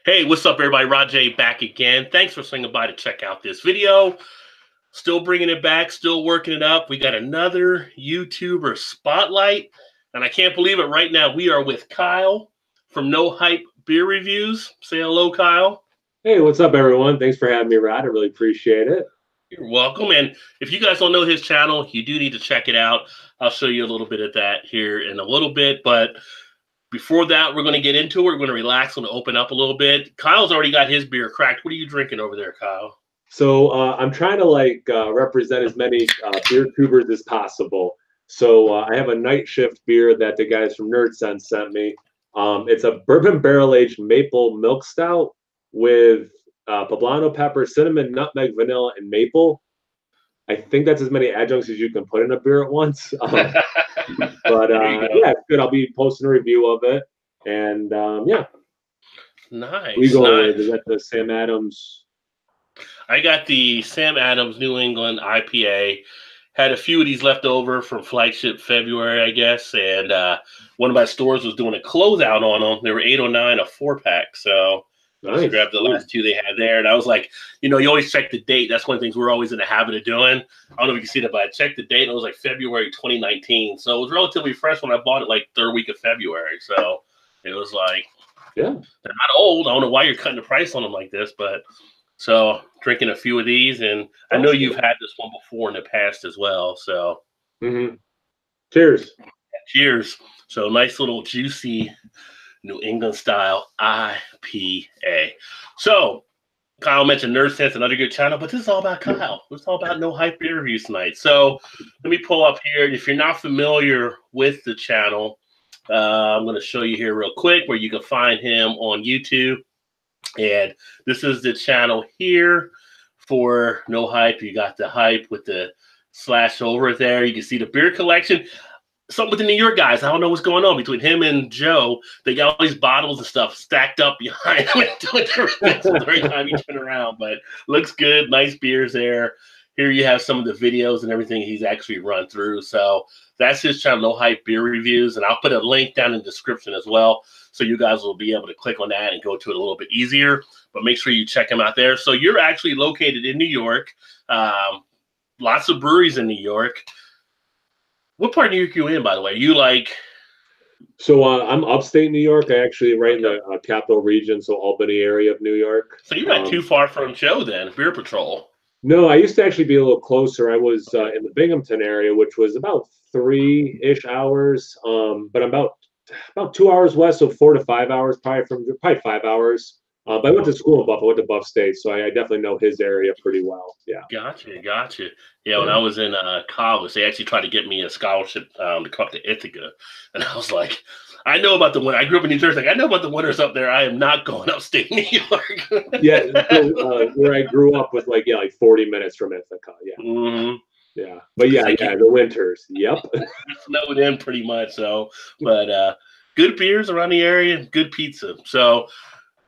Hey, what's up, everybody? Rajay back again. Thanks for swinging by to check out this video. Still bringing it back, still working it up. We got another YouTuber spotlight, and I can't believe it right now. We are with Kyle from No Hype Beer Reviews. Say hello, Kyle. Hey, what's up, everyone? Thanks for having me, Rod. I really appreciate it. You're welcome. And if you guys don't know his channel, you do need to check it out. I'll show you a little bit of that here in a little bit, but before that, we're going to get into it. We're going to relax and open up a little bit. Kyle's already got his beer cracked. What are you drinking over there, Kyle? So I'm trying to represent as many beer tubers as possible. So I have a night shift beer that the guys from Nerd Sense sent me. It's a bourbon barrel aged maple milk stout with poblano pepper, cinnamon, nutmeg, vanilla, and maple. I think that's as many adjuncts as you can put in a beer at once. Yeah, it's good. I'll be posting a review of it. And yeah. Nice. We go with, is that the Sam Adams? I got the Sam Adams New England IPA. Had a few of these left over from Flagship February, I guess. And one of my stores was doing a closeout on them. They were $8.09 a 4-pack. So I just grabbed the last two they had there. And I was like, you always check the date. That's one of the things we're always in the habit of doing. I don't know if you can see that, but I checked the date, and it was like February 2019. So it was relatively fresh when I bought it, like third week of February. So it was like, yeah, they're not old. I don't know why you're cutting the price on them like this, but so drinking a few of these. And I know you've had this one before in the past as well. So cheers. Cheers. So nice little juicy New England style IPA. So Kyle mentioned Nerd Sense, another good channel, but this is all about Kyle. It's all about No Hype Beer Reviews tonight. So let me pull up here. If you're not familiar with the channel, I'm going to show you here real quick where you can find him on YouTube. And this is the channel here for No Hype. You got the hype with the slash over there. You can see the beer collection. Something with the New York guys. I don't know what's going on between him and Joe. They got all these bottles and stuff stacked up behind him every time you turn around. But looks good. Nice beers there. Here you have some of the videos and everything he's actually run through. So that's his channel, No Hype Beer Reviews. And I'll put a link down in the description as well, so you guys will be able to click on that and go to it a little bit easier. But make sure you check him out there. So you're actually located in New York. Lots of breweries in New York. What part of New York are you in, by the way? You like? So I'm upstate New York. I actually right in the capital region, so Albany area of New York. So you're not too far from Joe then, Beer Patrol. No, I used to actually be a little closer. I was in the Binghamton area, which was about 3-ish hours. But I'm about 2 hours west, so 4 to 5 hours, probably 5 hours. But I went to school in Buff. I went to Buff State, so I definitely know his area pretty well. Yeah. Gotcha. Yeah, when I was in college, they actually tried to get me a scholarship to come up to Ithaca, and I was like, I know about the winter. I grew up in New Jersey. Like, I know about the winters up there. I am not going upstate New York. Yeah, so, where I grew up was like 40 minutes from Ithaca. Yeah. Yeah, but yeah, the winters. Yep. Snowed in pretty much. So, but good beers around the area, good pizza. So,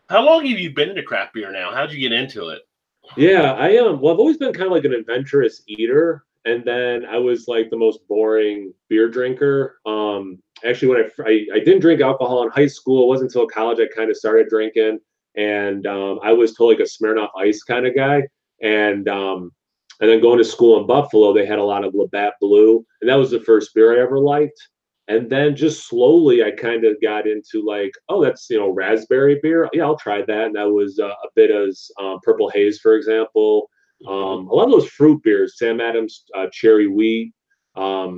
how long have you been into craft beer now? How'd you get into it? Yeah, I am. Well, I've always been kind of like an adventurous eater, and then I was like the most boring beer drinker. Actually, when I didn't drink alcohol in high school, it wasn't until college I kind of started drinking, and I was totally like a Smirnoff Ice kind of guy, and then going to school in Buffalo, they had a lot of Labatt Blue, and that was the first beer I ever liked. And then just slowly, I kind of got into like, oh, that's, raspberry beer. Yeah, I'll try that. And that was a bit as Purple Haze, for example. A lot of those fruit beers, Sam Adams Cherry Wheat. A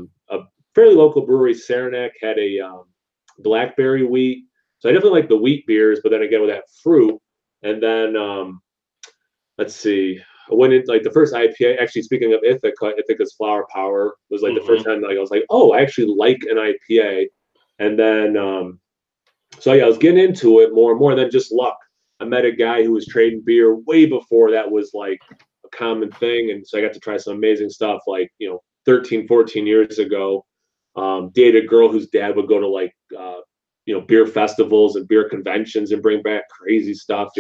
fairly local brewery, Saranac, had a blackberry wheat. So I definitely like the wheat beers, but then again with that fruit. And then, let's see. I went in like the first IPA. Actually, speaking of Ithaca, Ithaca's Flower Power was like the first time like I was like, oh, I actually like an IPA. And then, so yeah, I was getting into it more and more. And then just luck. I met a guy who was trading beer way before that was like a common thing, and so I got to try some amazing stuff. Like 13, 14 years ago, dated a girl whose dad would go to like beer festivals and beer conventions and bring back crazy stuff.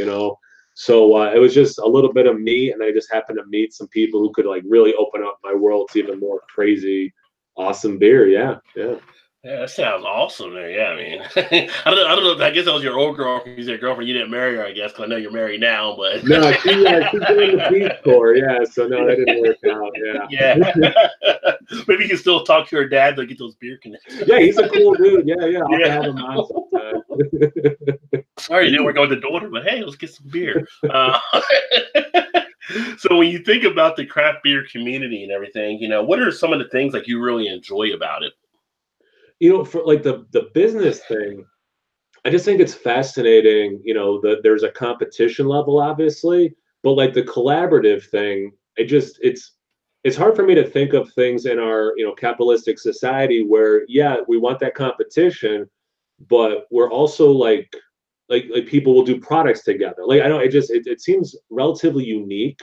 So it was just a little bit of me, and I just happened to meet some people who could like really open up my world to even more crazy, awesome beer. Yeah. Yeah, that sounds awesome. There, yeah. I mean, I don't know. I guess that was your old girlfriend. You said girlfriend. You didn't marry her, I guess, because I know you're married now. But No, she joined the Peace Corps. Yeah, so no, that didn't work out. yeah, Yeah. maybe you can still talk to her dad to get those beer connections. Yeah, he's a cool dude. Yeah, yeah. I'll have to Yeah. have him on sometime. Sorry, it didn't work out with the daughter, but hey, let's get some beer. So when you think about the craft beer community and everything, what are some of the things like you really enjoy about it? For like the business thing, I just think it's fascinating, that there's a competition level, obviously, but like the collaborative thing, it's hard for me to think of things in our, capitalistic society where, yeah, we want that competition, but we're also like people will do products together. Like I don't, it seems relatively unique,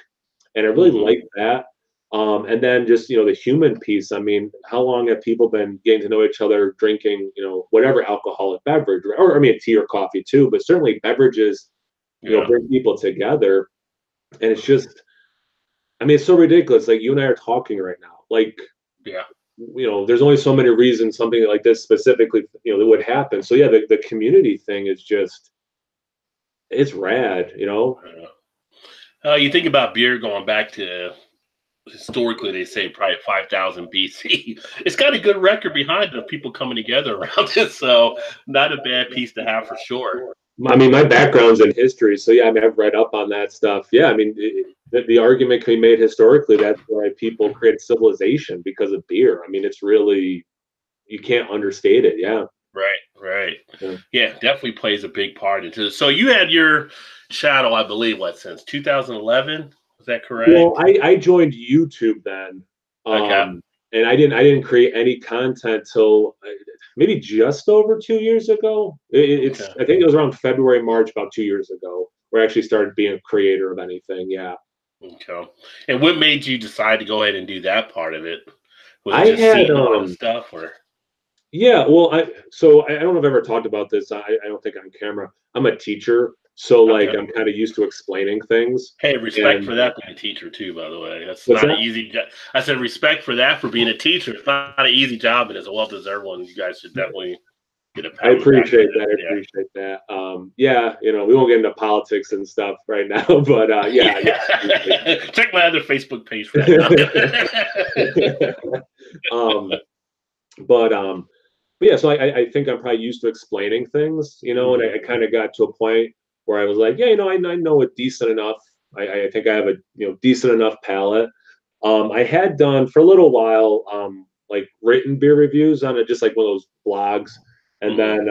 and I really Hmm. like that. And then just the human piece. I mean, how long have people been getting to know each other, drinking whatever alcoholic beverage, or I mean tea or coffee too, but certainly beverages Yeah, bring people together. And it's just, I mean, it's so ridiculous. Like you and I are talking right now. Like yeah. there's only so many reasons something like this specifically that would happen. So yeah, the community thing is just it's rad. Yeah. You think about beer going back to historically, they say probably 5,000 BC. It's got a good record behind it of people coming together around it. So, not a bad piece to have for sure. I mean, my background's in history, so yeah, I mean, I've read up on that stuff. Yeah, I mean, the argument can be made historically that's why people created civilization because of beer. I mean, it's really you can't understate it. Yeah. Right, right. Yeah. Yeah, definitely plays a big part into it. So, you had your channel, I believe, what, since 2011? Is that Well, correct? I joined YouTube then, Okay. and I didn't create any content till maybe just over 2 years ago. It's Okay. I think it was around February, March, about 2 years ago, where I actually started being a creator of anything. Yeah. Okay. And what made you decide to go ahead and do that part of it? Was it I just had seeing a lot of stuff or? Yeah, well, I don't know if I've ever talked about this. I don't think on camera. I'm a teacher, so like Okay. I'm kind of used to explaining things. Hey, respect And for that being a teacher too, by the way. That's what's not an that? easy job. I said respect for that for being a teacher. It's not an easy job, and it's a well-deserved one. You guys should definitely get a I pat on the back for appreciate that. that. I appreciate that. Yeah, we won't get into politics and stuff right now, but yeah, Yeah. yeah. I appreciate Yeah. Check my other Facebook page for that. that. But yeah, so I think I'm probably used to explaining things, and Hmm. I kind of got to a point where I was like, yeah, I know it decent enough. I think I have a decent enough palate. I had done for a little while, like written beer reviews on it, just like one of those blogs, and Hmm. then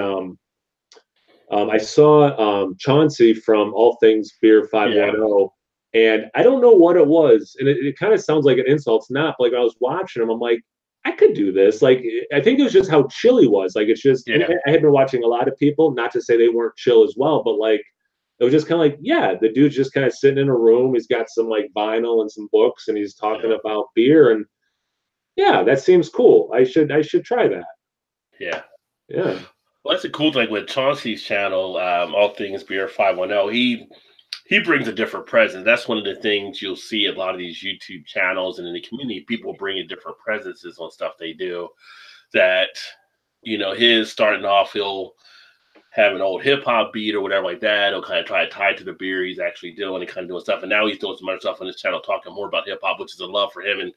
I saw Chauncey from All Things Beer Yeah. 510, and I don't know what it was, and it kind of sounds like an insult. It's not, but like I was watching him, I'm like, I could do this. Like I think it was just how chill he was. Like it's just, and Yeah. I had been watching a lot of people, not to say they weren't chill as well, but like it was just kind of like, yeah, the dude's just kind of sitting in a room. He's got some like vinyl and some books, and he's talking Yeah. about beer, and yeah, that seems cool. I should try that. Yeah. Yeah. Well, that's a cool thing with Chauncey's channel, All Things Beer 510. He brings a different presence. That's one of the things you'll see a lot of these YouTube channels and in the community. People bring in different presences on stuff they do. That his starting off, he'll have an old hip hop beat or whatever like that. He'll kind of try to tie it to the beer he's actually doing and kind of doing stuff. And now he's doing some other stuff on his channel, talking more about hip hop, which is a love for him. And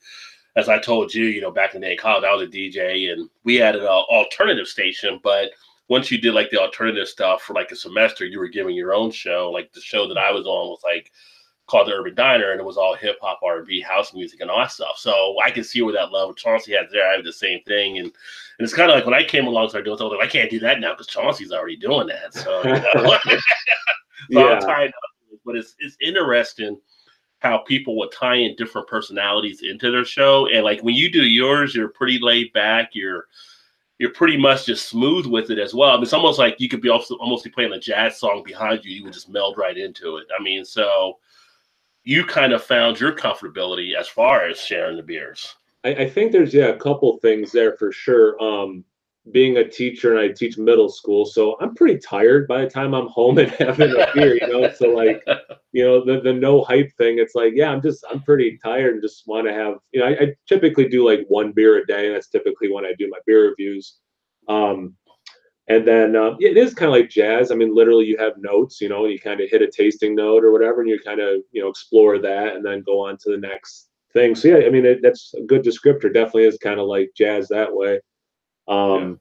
as I told you, back in the day in college, I was a DJ and we had an alternative station. But once you did like the alternative stuff for like a semester, you were giving your own show. Like the show that I was on was like called the Urban Diner, and it was all hip hop, R&B, house music, and all that stuff. So I can see where that love Chauncey has there. I have the same thing, and it's kind of like when I came along, started doing something, I was like, I can't do that now because Chauncey's already doing that. So so I'm Yeah. tied up. But it's interesting how people will tie in different personalities into their show, and like when you do yours, you're pretty laid back. You're pretty much just smooth with it as well. I mean, it's almost like you could be also almost be playing a jazz song behind you. You would just meld right into it. I mean, so you kind of found your comfortability as far as sharing the beers. I think there's a couple things there for sure. Being a teacher and I teach middle school, so I'm pretty tired by the time I'm home and having a beer. So like, the no hype thing, it's like, yeah, I'm pretty tired and just want to have, I typically do like one beer a day. That's typically when I do my beer reviews. And then yeah, it is kind of like jazz. I mean, literally, you have notes, you know, and you kind of hit a tasting note or whatever, and you kind of, you know, explore that and then go on to the next thing. So yeah, I mean, that's a good descriptor. Definitely is kind of like jazz that way. Yeah.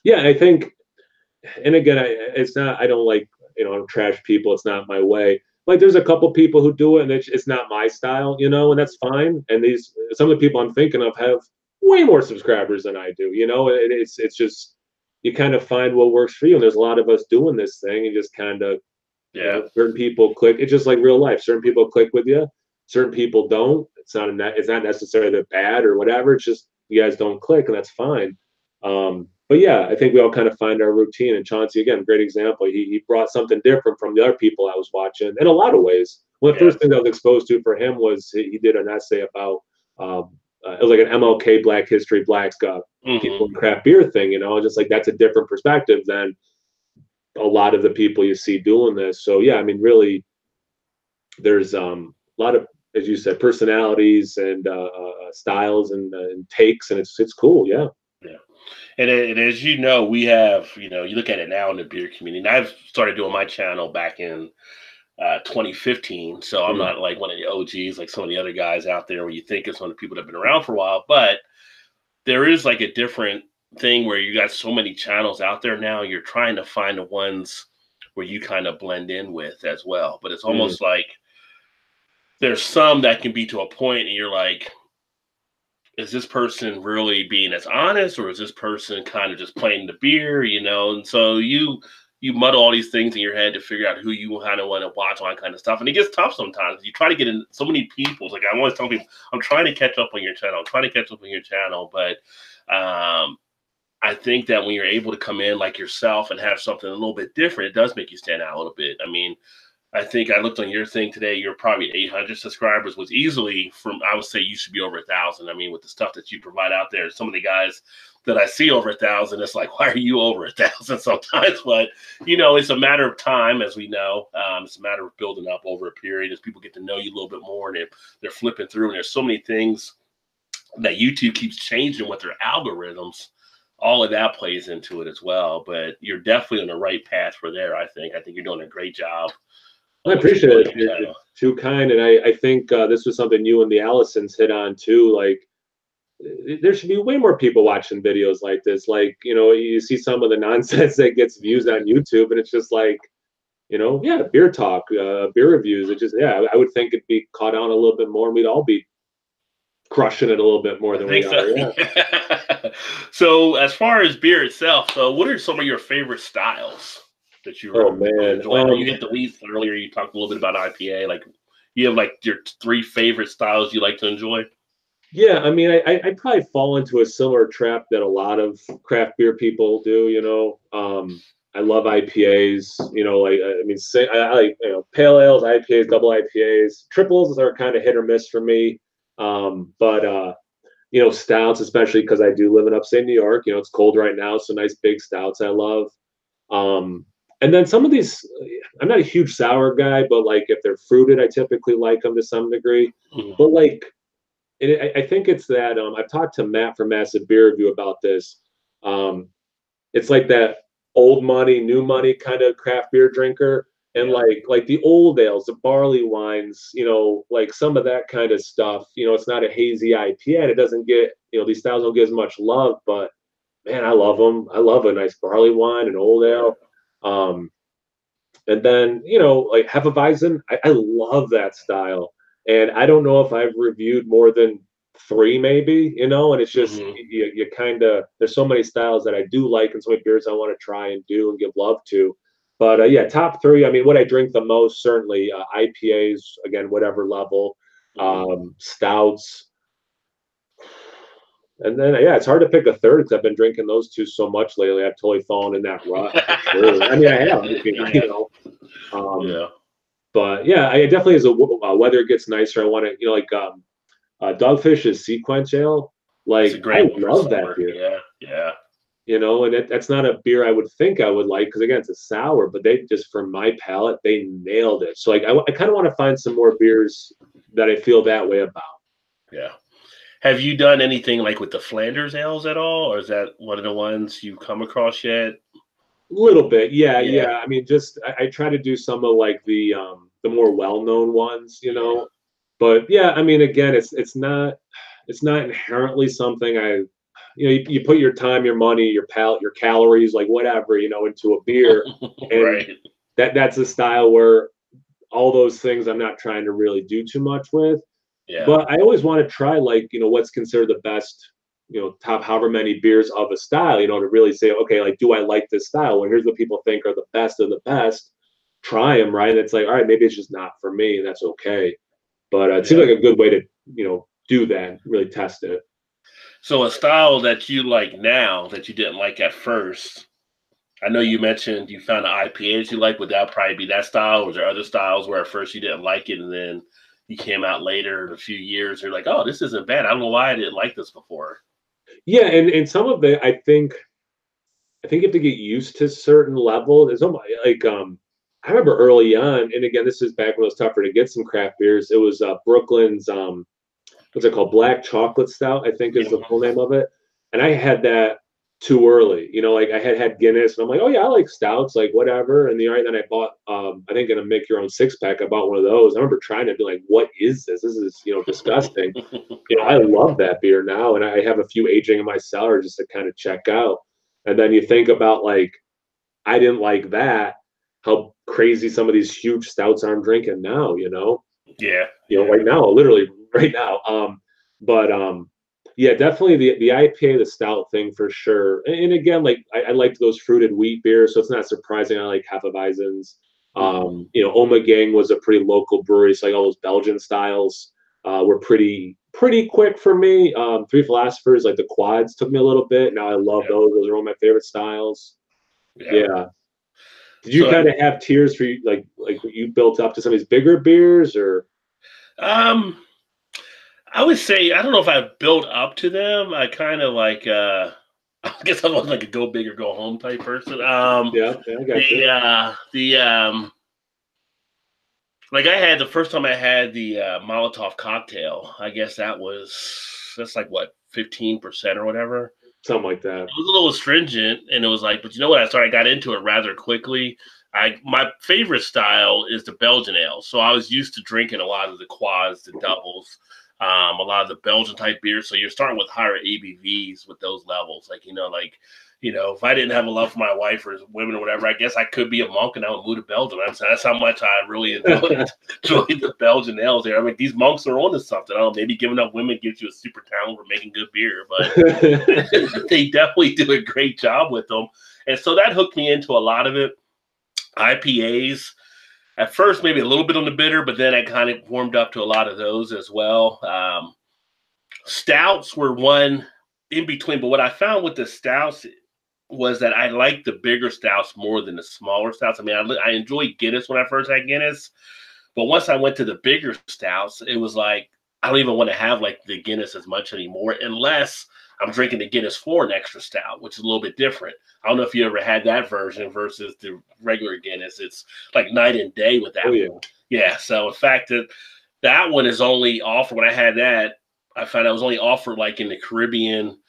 Yeah, I think, and again, it's not. I don't like, you know, I don't trash people. It's not my way. Like, there's a couple people who do it, and it's not my style, you know, and that's fine. And these some of the people I'm thinking of have way more subscribers than I do, you know. It's just you kind of find what works for you. And there's a lot of us doing this thing, and just kind of, you Yeah. know, certain people click. It's just like real life. Certain people click with you, certain people don't. It's not necessarily that bad or whatever. It's just you guys don't click, and that's fine. But yeah, I think we all kind of find our routine. And Chauncey, again, great example. He brought something different from the other people I was watching in a lot of ways. One of the Yeah. first things I was exposed to for him was he did an essay about it was like an MLK Black History Black Hmm. people in craft beer thing, you know, just like that's a different perspective than a lot of the people you see doing this. So yeah, I mean, really, there's a lot of, as you said, personalities and styles and takes, and it's cool. Yeah. Yeah. And as you know, we have, you know, you look at it now in the beer community. And I've started doing my channel back in 2015. So I'm Mm, not like one of the OGs like some of the other guys out there where you think it's one of the people that have been around for a while. But there is like a different thing where you got so many channels out there now. You're trying to find the ones where you kind of blend in with as well. But it's mm, almost like there's some that can be to a point and you're like, is this person really being as honest, or is this person kind of just playing the beer, you know? And so you muddle all these things in your head to figure out who you kind of want to watch, all that kind of stuff. And it gets tough sometimes. You try to get in so many people. It's like I'm always telling people, I'm trying to catch up on your channel. I'm trying to catch up on your channel. But I think that when you're able to come in like yourself and have something a little bit different, it does make you stand out a little bit. I mean, I think I looked on your thing today. You're probably 800 subscribers, was easily from, I would say you should be over 1,000. I mean, with the stuff that you provide out there, some of the guys that I see over 1,000, it's like, why are you over 1,000 sometimes? But, you know, it's a matter of time, as we know. It's a matter of building up over a period as people get to know you a little bit more, and they're flipping through. And there's so many things that YouTube keeps changing with their algorithms. All of that plays into it as well. But you're definitely on the right path for there, I think. I think you're doing a great job I on what you're appreciate doing it. on your You're channel. too kind, and I think this was something you and the Allisons hit on too. Like, there should be way more people watching videos like this. Like, you know, you see some of the nonsense that gets views on YouTube, and it's just like, you know, yeah, beer talk, beer reviews. It just, yeah, I would think it'd be caught on a little bit more, and we'd all be crushing it a little bit more I than we think so. are. Yeah. So, as far as beer itself, so what are some of your favorite styles that you Oh really man. enjoy? I know you hit the leads earlier. You talked a little bit about IPA. Like, you have like your three favorite styles you like to enjoy. Yeah, I mean, I probably fall into a similar trap that a lot of craft beer people do. You know, I love IPAs. You know, like I mean, I like, you know, pale ales, IPAs, double IPAs. Triples are kind of hit or miss for me. But you know, stouts, especially because I do live in upstate New York. You know, it's cold right now, so nice big stouts I love. Um, and then some of these, I'm not a huge sour guy, but like if they're fruited, I typically like them to some degree. Mhm. But like, I think it's that I've talked to Matt from Massive Beer Review about this. Um, it's like that old money, new money kind of craft beer drinker, and Yeah. like the old ales, the barley wines, you know, like some of that kind of stuff. You know, it's not a hazy IPA, and it doesn't get, you know, these styles don't get as much love, but man, I love them. I love a nice barley wine, an old Yeah. ale. Um, and then, you know, like Hefeweizen, I love that style. And I don't know if I've reviewed more than three, maybe, you know, and it's just, Hmm. you kind of, there's so many styles that I do like and so many beers I want to try and do and give love to. But yeah, top three, I mean, what I drink the most, certainly IPAs, again, whatever level, Hmm. stouts, and then yeah, it's hard to pick a third because I've been drinking those two so much lately. I've totally fallen in that rut for sure. I mean, I have, you Yeah. know. Um, Yeah. but yeah, I definitely as a weather gets nicer, I want to, you know, like Dogfish is sequence ale. That's a Like I great one for love that summer. beer, Yeah. Yeah. you know, and that's not a beer I would think I would like because again, it's a sour, but they just for my palate, they nailed it. So like I kind of want to find some more beers that I feel that way about. Yeah. Have you done anything like with the Flanders ales at all, or is that one of the ones you've come across yet? A little bit, yeah, Yeah, yeah. I mean, just I try to do some of like the more well-known ones, you yeah. know. But yeah, I mean, again, it's not inherently something you put your time, your money, your palate, your calories, like whatever, into a beer, and Right. that's a style where all those things I'm not trying to really do too much with. Yeah. But I always want to try like, what's considered the best, top however many beers of a style, to really say, okay, like, do I like this style? Well, here's what people think are the best of the best. Try them, right? And it's like, all right, maybe it's just not for me, and that's okay. But it seems Yeah. like a good way to, do that, really test it. So a style that you like now that you didn't like at first. I know you mentioned you found the IPAs you like. Would that probably be that style? Or was there other styles where at first you didn't like it and then you came out later in a few years, you're like, oh, this isn't bad. I don't know why I didn't like this before. Yeah, and some of it, I think you have to get used to certain levels. It's almost like I remember early on, and again, this is back when it was tougher to get some craft beers. It was Brooklyn's what's it called? Black chocolate stout, I think is the Yeah. full name of it. And I had that too early. Like I had Guinness, and I'm like, oh yeah, I like stouts, like whatever. And then I bought, I think in a make your own 6 pack, I bought one of those. I remember trying to be like, what is this? This is disgusting. I Right. love that beer now, and I have a few aging in my cellar just to kind of check out. And then you think about like, I didn't like that. How crazy some of these huge stouts I'm drinking now. Yeah. Yeah. Right now, literally right now. But yeah, definitely the IPA, the stout thing for sure. And again, like I liked those fruited wheat beers, so it's not surprising I like Hefeweizens. Mhm. Oma Gang was a pretty local brewery, so like all those Belgian styles were pretty quick for me. Three Philosophers, like the quads, took me a little bit. Now I love Yeah. those. Those are one of my favorite styles. Yeah. Yeah. Did you So, kind of have tiers for you, like what you built up to some of these bigger beers, or? um, I would say I don't know if I built up to them. I kind of like I guess I was like a go big or go home type person. Yeah, yeah, I got you. The like I had the first time I had the Molotov cocktail. I guess that's like what 15% or whatever. Something like that. It was a little astringent, and it was like, but you know what? I got into it rather quickly. My favorite style is the Belgian ale, so I was used to drinking a lot of the quads, the doubles, a lot of the Belgian type beers. So you're starting with higher ABVs with those levels, if I didn't have a love for my wife or women or whatever, I guess I could be a monk and I would move to Belgium. That's how much I really enjoyed the Belgian ales there. I mean, these monks are onto something. I don't know, maybe giving up women gives you a super talent for making good beer, but they definitely do a great job with them. And so that hooked me into a lot of it. IPAs, at first, maybe a little bit on the bitter, but then I kind of warmed up to a lot of those as well. Stouts were one in between, but what I found with the stouts was that I liked the bigger stouts more than the smaller stouts. I mean, I enjoyed Guinness when I first had Guinness, but once I went to the bigger stouts, it was like I don't even want to have like the Guinness as much anymore, unless I'm drinking the Guinness for an extra stout, which is a little bit different. I don't know if you ever had that version versus the regular Guinness. It's like night and day with Oh that yeah. one. Yeah. So in fact, that one is only offered when I had that. I found I was only offered like in the Caribbean,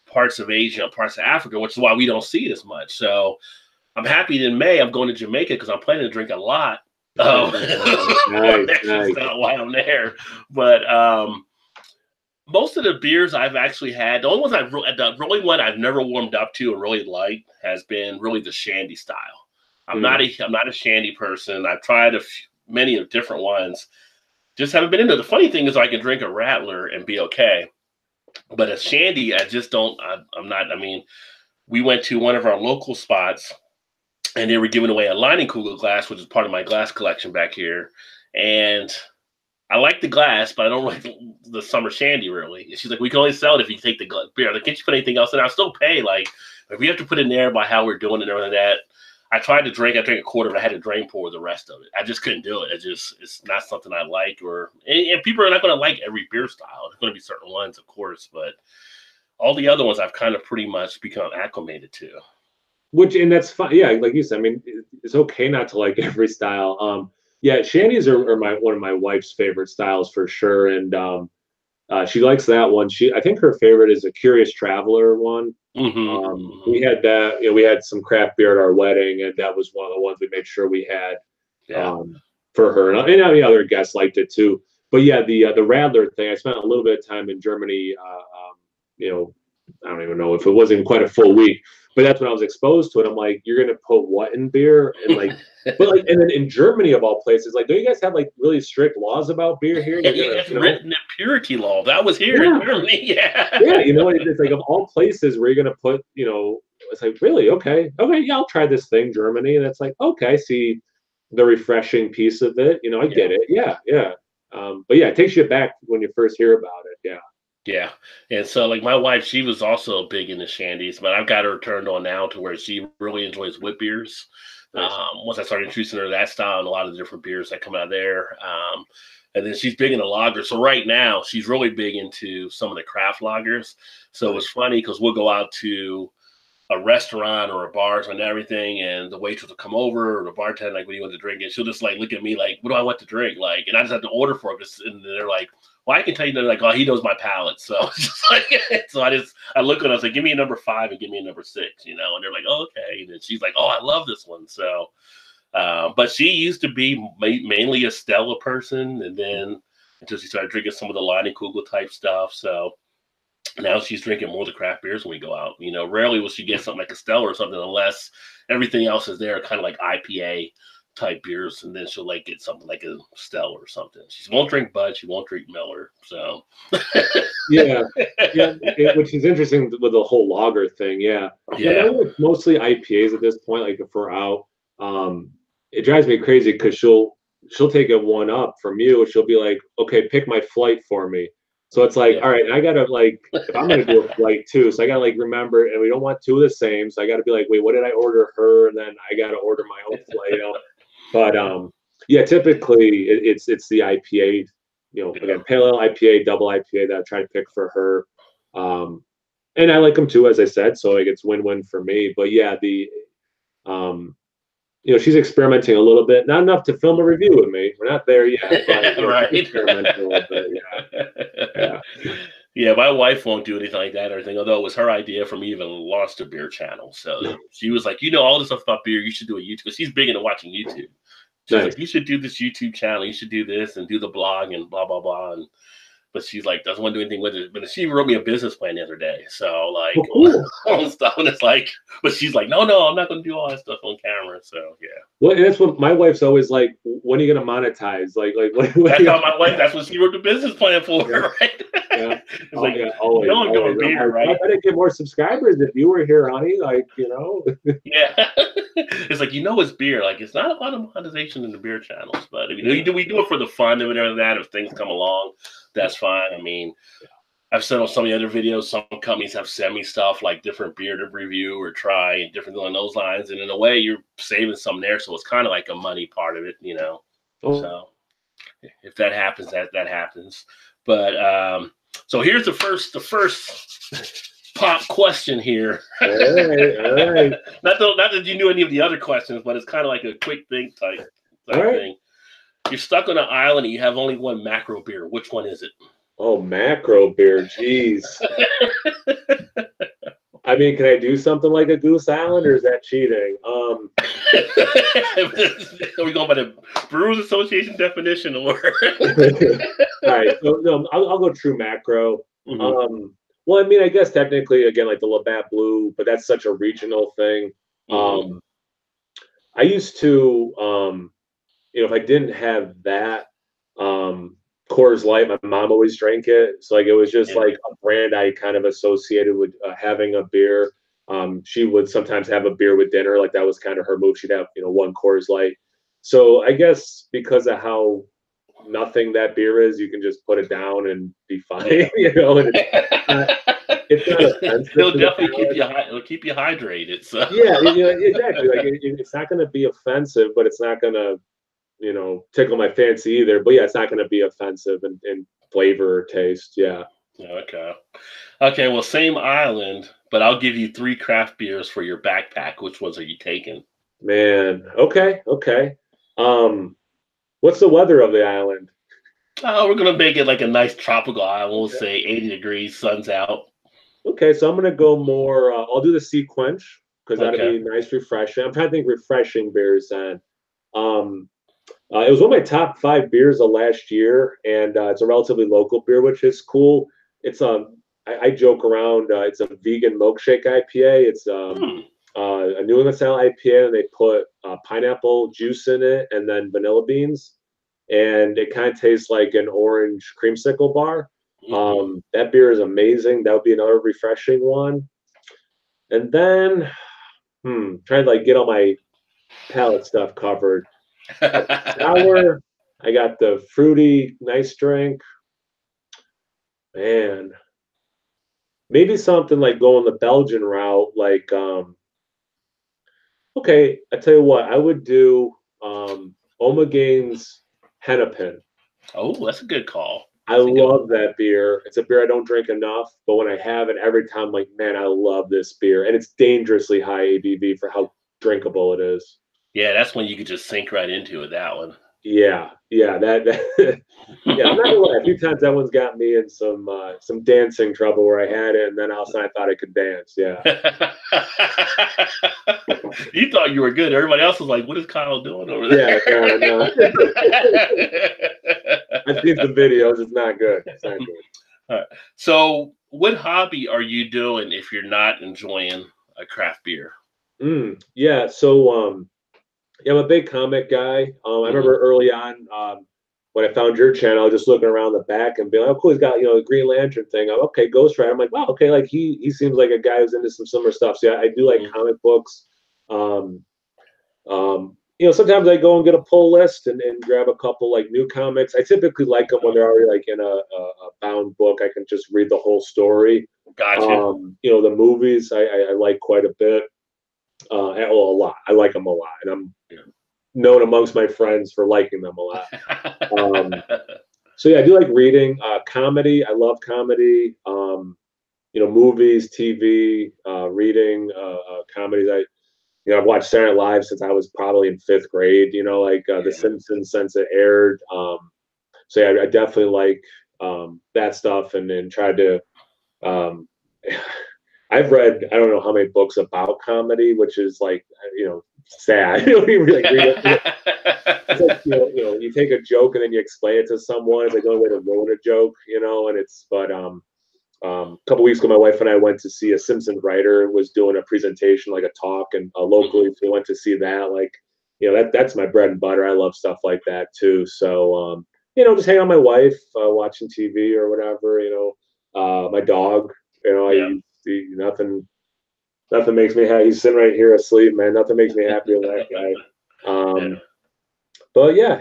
parts of Asia, parts of Africa, which is why we don't see it as much. So I'm happy in May I'm going to Jamaica because I'm planning to drink a lot for Nice, extra nice. stout while I'm there. But most of the beers I've actually had, the only one I've never warmed up to and really liked has been really the shandy style. Mm. I'm not a shandy person. I've tried many of different ones. Just haven't been into it. The funny thing is I can drink a Rattler and be okay. But a shandy, I just don't. I'm not. I mean, we went to one of our local spots, and they were giving away a Leinenkugel glass, which is part of my glass collection back here. And I like the glass, but I don't like the summer shandy really. And she's like, we can only sell it if you take the beer. Like, can't you put anything else in? I'll still pay. Like, if we have to put in there by how we're doing it and everything like that. I tried to drink. I drank a quarter, but I had to drain pour the rest of it. I just couldn't do it. It's not something I like. And people are not going to like every beer style. There's going to be certain ones, of course, but all the other ones I've kind of pretty much become acclimated to. And that's fine. Yeah, like you said, I mean, it's okay not to like every style. Yeah, shandies are my one of my wife's favorite styles for sure. And She likes that one. I think her favorite is a Curious Traveler one. We had that. We had some craft beer at our wedding, and that was one of the ones we made sure we had for her. And any other guests liked it too. But yeah, the Radler thing. I spent a little bit of time in Germany. I don't even know if it wasn't quite a full week, but that's when I was exposed to it. I'm like, you're gonna put what in beer? And like, but like, and then in Germany of all places, like, don't you guys have like really strict laws about beer here? It's written in purity law. That was here in Germany. Yeah. It's like of all places where you're gonna put, it's like really okay, yeah, I'll try this thing, Germany, and it's like okay, see the refreshing piece of it. I get it. Yeah. But yeah, it takes you back when you first hear about it. Yeah. Yeah. And so like my wife, she was also big into shandies, but I've got her turned on now to where she really enjoys wit beers. Nice. Once I started introducing her to that style and a lot of the different beers that come out of there. And then she's big into lagers. So right now she's really big into some of the craft lagers. So it's funny because we'll go out to a restaurant or a bar and everything, and the waitress will come over or the bartender, like, what do you want to drink? And she'll just like look at me like, what do I want to drink? Like, and I just have to order for it. And they're like, well, I can tell you, they're like, oh, he knows my palate. So it's just like, so I look at her, I was like, give me a number 5 and give me a number 6, and they're like, oh, okay. And then she's like, oh, I love this one. So, but she used to be mainly a Stella person, and then until she started drinking some of the Leinenkugel type stuff. So now she's drinking more of the craft beers when we go out. Rarely will she get something like a Stella or something unless everything else is there, kind of like IPA type beers, and then she'll like get something like a Stella or something. She won't drink Bud, she won't drink Miller. So yeah, which is interesting with the whole lager thing. Yeah. Mostly IPAs at this point. Like if we're out, it drives me crazy because she'll take a one up from you. She'll be like, okay, pick my flight for me. So it's like, all right, I gotta like, if I'm gonna do a flight too, so I gotta like remember, and we don't want two of the same, so I gotta be like, wait, what did I order her? And then I gotta order my own flight. But yeah, typically it's the IPA, again, pale ale IPA, double IPA that I try to pick for her. And I like them too, as I said, so like it's win-win for me. But yeah, she's experimenting a little bit, not enough to film a review with me. We're not there yet, but right. Experimenting a little bit, yeah. My wife won't do anything like that or anything, although it was her idea for me to even launch a beer channel. So she was like, all this stuff about beer, you should do a YouTube, because she's big into watching YouTube. She's like, you should do this YouTube channel, you should do this and do the blog and blah, blah, blah. But she's like, doesn't want to do anything with it. But she wrote me a business plan the other day. So like, all stuff, and it's like, but she's like, no, I'm not going to do all that stuff on camera. So yeah. Well, and that's what my wife's always like. When are you going to monetize? Like that's how my wife. That's what she wrote the business plan for, right? Yeah. It's like, always, I'm doing beer, right? I better get more subscribers if you were here, honey. Like, Yeah. It's like, it's beer. Like, it's not a lot of monetization in the beer channels, but we do it for the fun of it and that. If things come along, that's fine. I mean, I've said on some of the other videos, some companies have sent me stuff like different beer to review or try and different along those lines. And in a way, you're saving some there. So it's kind of like a money part of it, So if that happens, that happens. But so here's the first pop question here. All right. Not that you knew any of the other questions, but it's kind of like a quick think type thing. You're stuck on an island and you have only one macro beer. Which one is it? Oh, macro beer. Jeez. I mean, can I do something like a Goose Island, or is that cheating? Are we going by the Brewers Association definition, or? All right. So no, I'll go true macro. Well, I mean, I guess technically, again, like the Labatt Blue, but that's such a regional thing. I used to, if I didn't have that Coors Light, my mom always drank it. So like it was just like a brand I kind of associated with having a beer. She would sometimes have a beer with dinner. Like that was kind of her move. She'd have, one Coors Light. So I guess because of how nothing that beer is, you can just put it down and be fine. And it's not offensive. It'll definitely keep you hydrated. So yeah, exactly. Like it's not going to be offensive, but it's not going to tickle my fancy either. But yeah, it's not going to be offensive in flavor or taste. Yeah. Okay. Well, same island, but I'll give you 3 craft beers for your backpack. Which ones are you taking? Man. Okay. What's the weather of the island? Oh, we're gonna make it like a nice tropical island. We'll say 80 degrees, sun's out. Okay, so I'm gonna go more. I'll do the sea quench because that'll Okay. be nice, refreshing. I'm trying to think refreshing beers then. Um, it was one of my top five beers of last year, and it's a relatively local beer, which is cool. It's I joke around. It's a vegan milkshake IPA. It's Hmm. a New England style IPA, and they put pineapple juice in it, and then vanilla beans, and it kind of tastes like an orange creamsicle bar. Hmm. That beer is amazing. That would be another refreshing one. And then, trying to like get all my palate stuff covered. Sour. I got the fruity, nice drink. Man, maybe something like going the Belgian route. Like, okay, I tell you what, I would do Omagane's Hennepin. Oh, that's a good call. I That's a good love that beer. It's a beer I don't drink enough, but when I have it, every time, I'm like, man, I love this beer, and it's dangerously high ABV for how drinkable it is. Yeah, that's when you could just sink right into it, that one. Yeah, yeah, that yeah, I'm not gonna lie. A few times that one's got me in some dancing trouble where I had it, and then all of a sudden I thought I could dance. Yeah, You thought you were good. Everybody else was like, "What is Kyle doing over yeah, no, no. there?" I've seen some videos. It's not good. It's not good. All right. So, what hobby are you doing if you're not enjoying a craft beer? Yeah, so yeah, I'm a big comic guy. I Hmm. remember early on when I found your channel, just looking around the back and being like, "Oh, cool, he's got the Green Lantern thing." I'm okay, Ghost Rider. I'm like, wow, okay, like he seems like a guy who's into some similar stuff. So yeah, I do like Hmm. comic books. Um, sometimes I go and get a pull list and grab a couple like new comics. I typically like them when they're already like in a bound book. I can just read the whole story. Gotcha. The movies I like quite a bit. Well, a lot. I like them a lot, and I'm known amongst my friends for liking them a lot. Um, so yeah, I do like reading. Comedy, I love comedy. Movies, TV, reading, comedies. I've watched Saturday Night Live since I was probably in fifth grade. Like The Yeah. Simpsons since it aired. So yeah, I definitely like that stuff, and then tried to. Um, I've read I don't know how many books about comedy, which is like sad. You like read it. It's like you take a joke and then you explain it to someone. It's like the only way to ruin a joke, and it's but a couple weeks ago, my wife and I went to see a Simpsons writer was doing a presentation, like a talk, and locally, Mhm. so we went to see that. Like, that's my bread and butter. I love stuff like that too. So, just hang out with my wife, watching TV or whatever. My dog. Yeah. Nothing makes me happy. He's sitting right here asleep, man. Nothing makes me happier than that guy. Yeah. But yeah,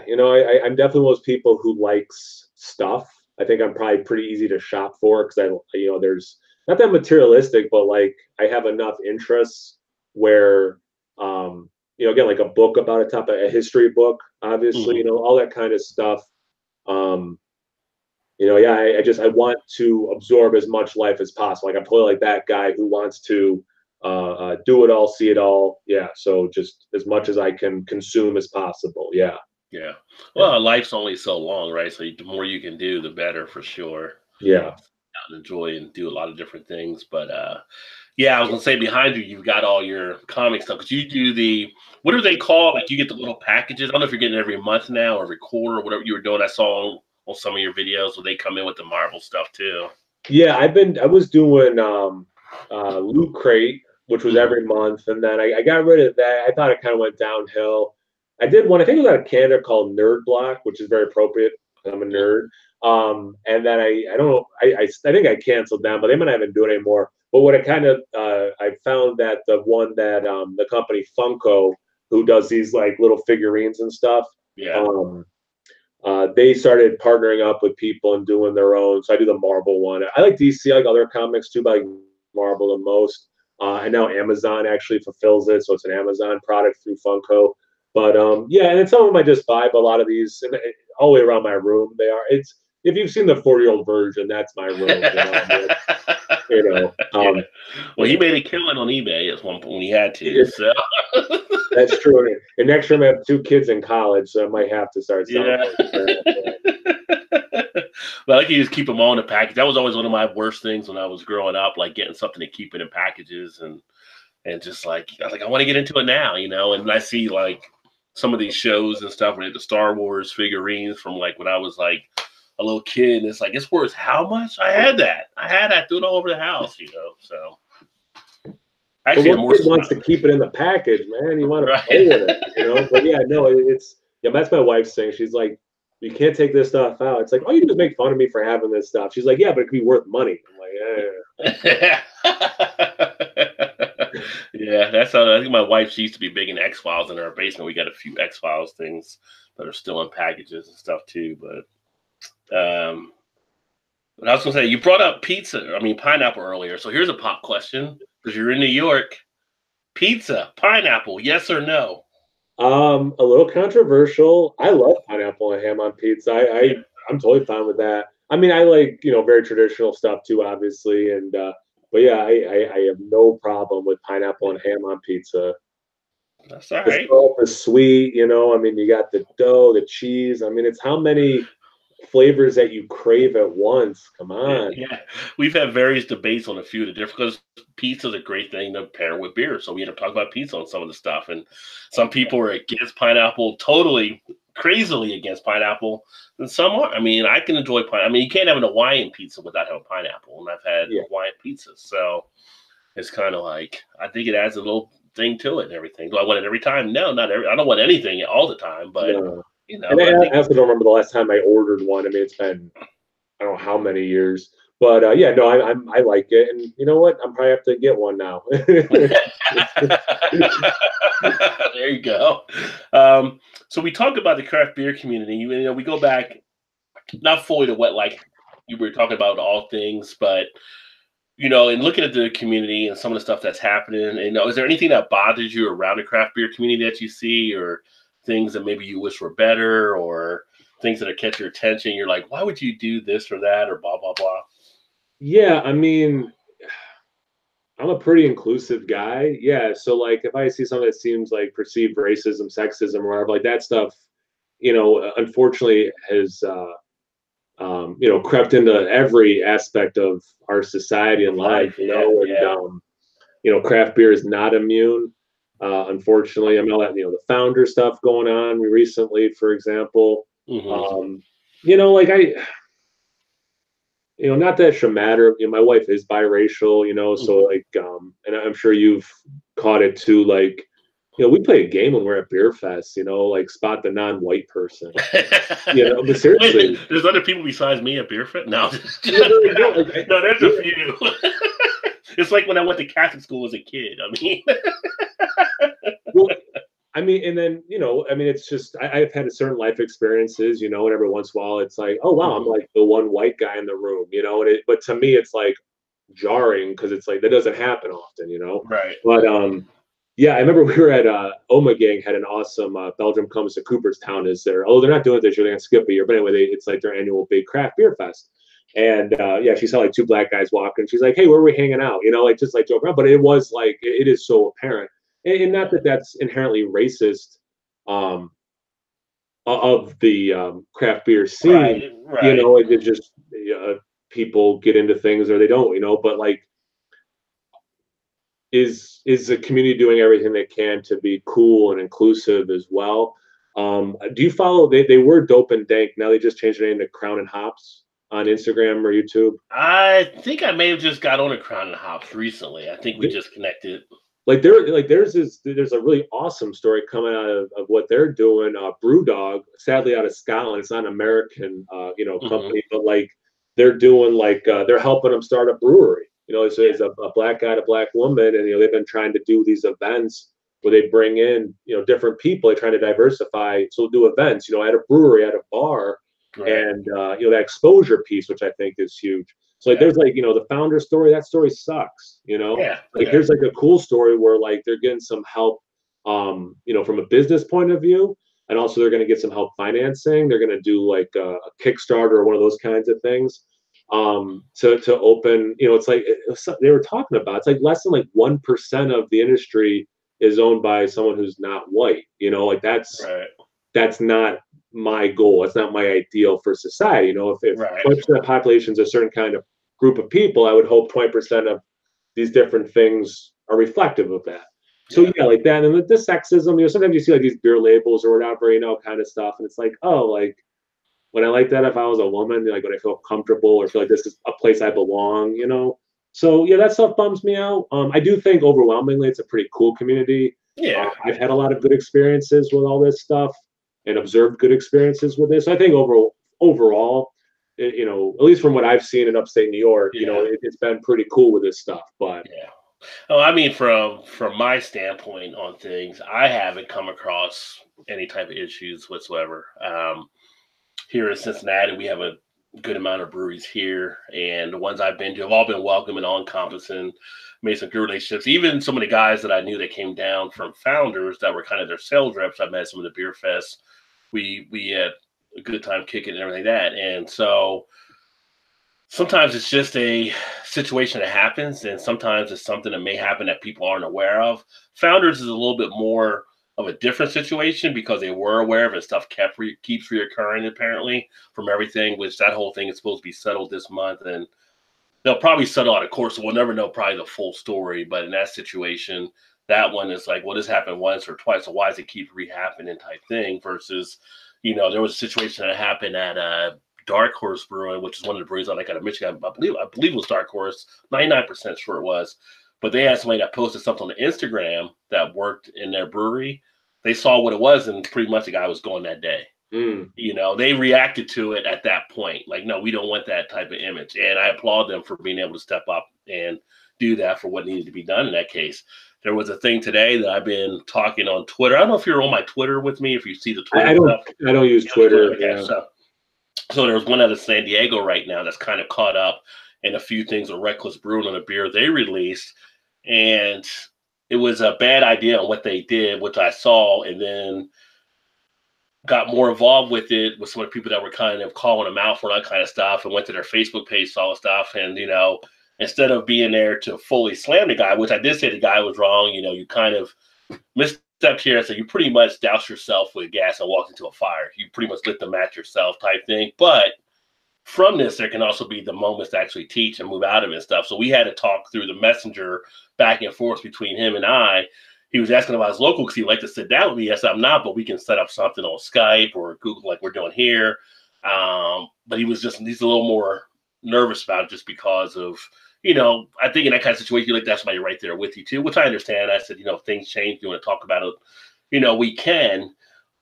I'm definitely one of those people who likes stuff. I think I'm probably pretty easy to shop for because there's not that materialistic, but like I have enough interests where, again, like a book about a topic, a history book, obviously, Mhm. all that kind of stuff. Um, yeah, I want to absorb as much life as possible. Like I'm totally like that guy who wants to do it all, see it all. Yeah, so just as much as I can consume as possible. Yeah, Yeah. yeah, Well, life's only so long, right? So the more you can do, the better for sure. yeah. Out and enjoy and do a lot of different things. But yeah, I was gonna say behind you, you've got all your comic stuff. Cause you do the what do they call like you get the little packages? I don't know if you're getting it every month now or every quarter or whatever you were doing. I saw on some of your videos where they come in with the Marvel stuff too. Yeah, I was doing Loot Crate, which was Hmm. every month, and then I got rid of that. I thought it kind of went downhill. I did one, I think it was out of Canada called Nerd Block, which is very appropriate. I'm a Hmm. nerd. And then I don't know, I think I canceled them, but they might not even do it anymore. But what I kind of I found that the one that the company Funko, who does these like little figurines and stuff, Yeah. um, they started partnering up with people and doing their own. So I do the Marvel one. I like DC, I like other comics too, but I like Marvel the most. And now Amazon actually fulfills it, so it's an Amazon product through Funko. But yeah, and then some of them I just buy, but a lot of these, and all the way around my room, they are. It's if you've seen the 4-year-old version, that's my room. I mean, Yeah. Well, you he know, made a killing on eBay at one point when he had to. it, So that's true. And next year I have 2 kids in college, so I might have to start selling yeah. more crap. But I like to just keep them all in a package. That was always one of my worst things when I was growing up, like getting something to keep it in packages and just like I was like, I want to get into it now, you know. And I see like some of these shows and stuff where the Star Wars figurines from like when I was like a little kid, and it's like it's worth how much? I had that, threw it all over the house, you know. So actually, But one kid wants to keep it in the package, man. You want to play with it, you know. But yeah, no, it's that's my wife's thing. She's like, you can't take this stuff out. It's like, oh, you just make fun of me for having this stuff. She's like, yeah, but it could be worth money. I'm like, yeah. Yeah, that's how I think my wife, she used to be big in X-Files in our basement. We got a few X-Files things that are still in packages and stuff too. But I was gonna say, you brought up pineapple earlier. So here's a pop question because you're in New York. Pizza, pineapple, yes or no? A little controversial. I love pineapple and ham on pizza. I'm totally fine with that. I mean, I like, very traditional stuff too, obviously. And but yeah, I have no problem with pineapple and ham on pizza. That's all The right. salt, the sweet, I mean, you got the dough, the cheese. I mean, it's how many flavors that you crave at once. Come on. Yeah, we've had various debates on a few of the different because pizza is a great thing to pair with beer. So we had to talk about pizza on some of the stuff, and some people are against pineapple, totally crazily against pineapple, and some are. I mean, I can enjoy pineapple. I mean, you can't have an Hawaiian pizza without having pineapple, and I've had Hawaiian pizzas, so it's kind of like I think it adds a little thing to it and everything. Do I want it every time? No, not every. I don't want anything all the time, but. No. And I also don't remember the last time I ordered one. I mean, it's been I don't know how many years, but yeah, no, I like it, and you know what? I'm probably have to get one now. There you go. So we talk about the craft beer community. We go back not fully to what like you were talking about all things, but in looking at the community and some of the stuff that's happening. Is there anything that bothers you around the craft beer community that you see, or things that maybe you wish were better, or things that are catch your attention? You're like, why would you do this or that, or blah, blah, blah? Yeah, I mean, I'm a pretty inclusive guy. Yeah. So like if I see something that seems like perceived racism, sexism, or whatever, like that stuff, unfortunately has crept into every aspect of our society and life, craft beer is not immune. Unfortunately, I mean, all that, the founder stuff going on recently, for example, like not that it should matter. My wife is biracial, so like, and I'm sure you've caught it too. Like, we play a game when we're at Beer Fest, like spot the non-white person. But seriously, wait, there's other people besides me at Beer Fest? No, no, there's a few. It's like when I went to Catholic school as a kid. I mean, well, I mean, and then it's just I've had a certain life experiences, and every once in a while it's like, oh wow, I'm like the one white guy in the room, but to me it's like jarring because it's like that doesn't happen often, Right. But yeah, I remember we were at Oma Gang had an awesome Belgium comes to Cooperstown is there. Oh, they're not doing it this year, they're gonna skip a year, but anyway, it's like their annual big craft beer fest. And yeah, she saw like two black guys walking. She's like, "Hey, where are we hanging out?" Like just like joking around. But it was like it is so apparent, and not that that's inherently racist of the craft beer scene. Right. It just people get into things or they don't. But like, is the community doing everything they can to be cool and inclusive as well? Do you follow? They were Dope and Dank. Now they just changed their name to Crown and Hops on Instagram or YouTube. I think I may have just got on a Crown and Hops recently. I think we just connected. There's a really awesome story coming out of what they're doing. Brewdog, sadly out of Scotland. It's not an American company, but like they're doing they're helping them start a brewery. It's a black guy, a black woman, and they've been trying to do these events where they bring in different people. They're trying to diversify, so we'll do events at a brewery, at a bar. Right. And that exposure piece, which I think is huge. So like there's like the founder story. That story sucks. Here's like a cool story where like they're getting some help, from a business point of view, and also they're going to get some help financing. They're going to do like a Kickstarter or one of those kinds of things to open. It's like they were talking about. It's like less than like 1% of the industry is owned by someone who's not white. Like that's not my goal. It's not my ideal for society. You know, if Right. 20% of the population is a certain kind of group of people, I would hope 20% of these different things are reflective of that. So Yeah. yeah, like that, and the sexism. You know, sometimes you see like these beer labels or whatever, you know, kind of stuff, and it's like, oh, like when I like that if I was a woman, like when I feel comfortable or feel like this is a place I belong, you know. So yeah, that stuff bums me out. I do think overwhelmingly it's a pretty cool community. Yeah. I've had a lot of good experiences with all this stuff and observed good experiences with this. I think overall, you know, at least from what I've seen in upstate New York, you know, Yeah. it's been pretty cool with this stuff. But Yeah. Oh, I mean, from my standpoint on things, I haven't come across any type of issues whatsoever. Here in Cincinnati, we have a good amount of breweries here, and the ones I've been to have all been welcoming, all encompassing, made some good relationships. Even some of the guys that I knew that came down from Founders that were kind of their sales reps, I met some of the beer fest. We had a good time kicking and everything like that, and so sometimes it's just a situation that happens, and sometimes it's something that may happen that people aren't aware of. Founders is a little bit more of a different situation because they were aware of it. Stuff keeps reoccurring apparently from everything, which that whole thing is supposed to be settled this month, and they'll probably settle out of court, so we'll never know probably the full story. But in that situation, that one is like, well, this happened once or twice, so why does it keep rehappening type thing? Versus, there was a situation that happened at Dark Horse Brewing, which is one of the breweries I like out of Michigan. I believe it was Dark Horse. 99% sure it was. But they had somebody that posted something on Instagram that worked in their brewery. They saw what it was, and pretty much the guy was going that day. mm, They reacted to it at that point. Like, no, we don't want that type of image. And I applaud them for being able to step up and do that for what needed to be done in that case. There was a thing today that I've been talking on Twitter. I don't know if you're on my Twitter with me, if you see the Twitter I don't stuff. I don't use Twitter. Okay, Yeah. so there's one out of San Diego right now that's kind of caught up in a few things with Reckless Brewing on a beer they released. And it was a bad idea on what they did, which I saw, and then got more involved with it with some of the people that were kind of calling them out for that kind of stuff, and went to their Facebook page, saw the stuff, and instead of being there to fully slam the guy, which I did say the guy was wrong, you kind of misstepped here. So you pretty much doused yourself with gas and walked into a fire. You pretty much lit the match yourself type thing. But from this, there can also be the moments to actually teach and move out of it and stuff. So we had to talk through the messenger back and forth between him and I. He was asking about his local because he'd like to sit down with me. Yes, I'm not, but we can set up something on Skype or Google like we're doing here. But he's a little more nervous about it just because of, I think in that kind of situation, you like that's somebody right there with you too, which I understand. I said, if things change, you want to talk about it, we can.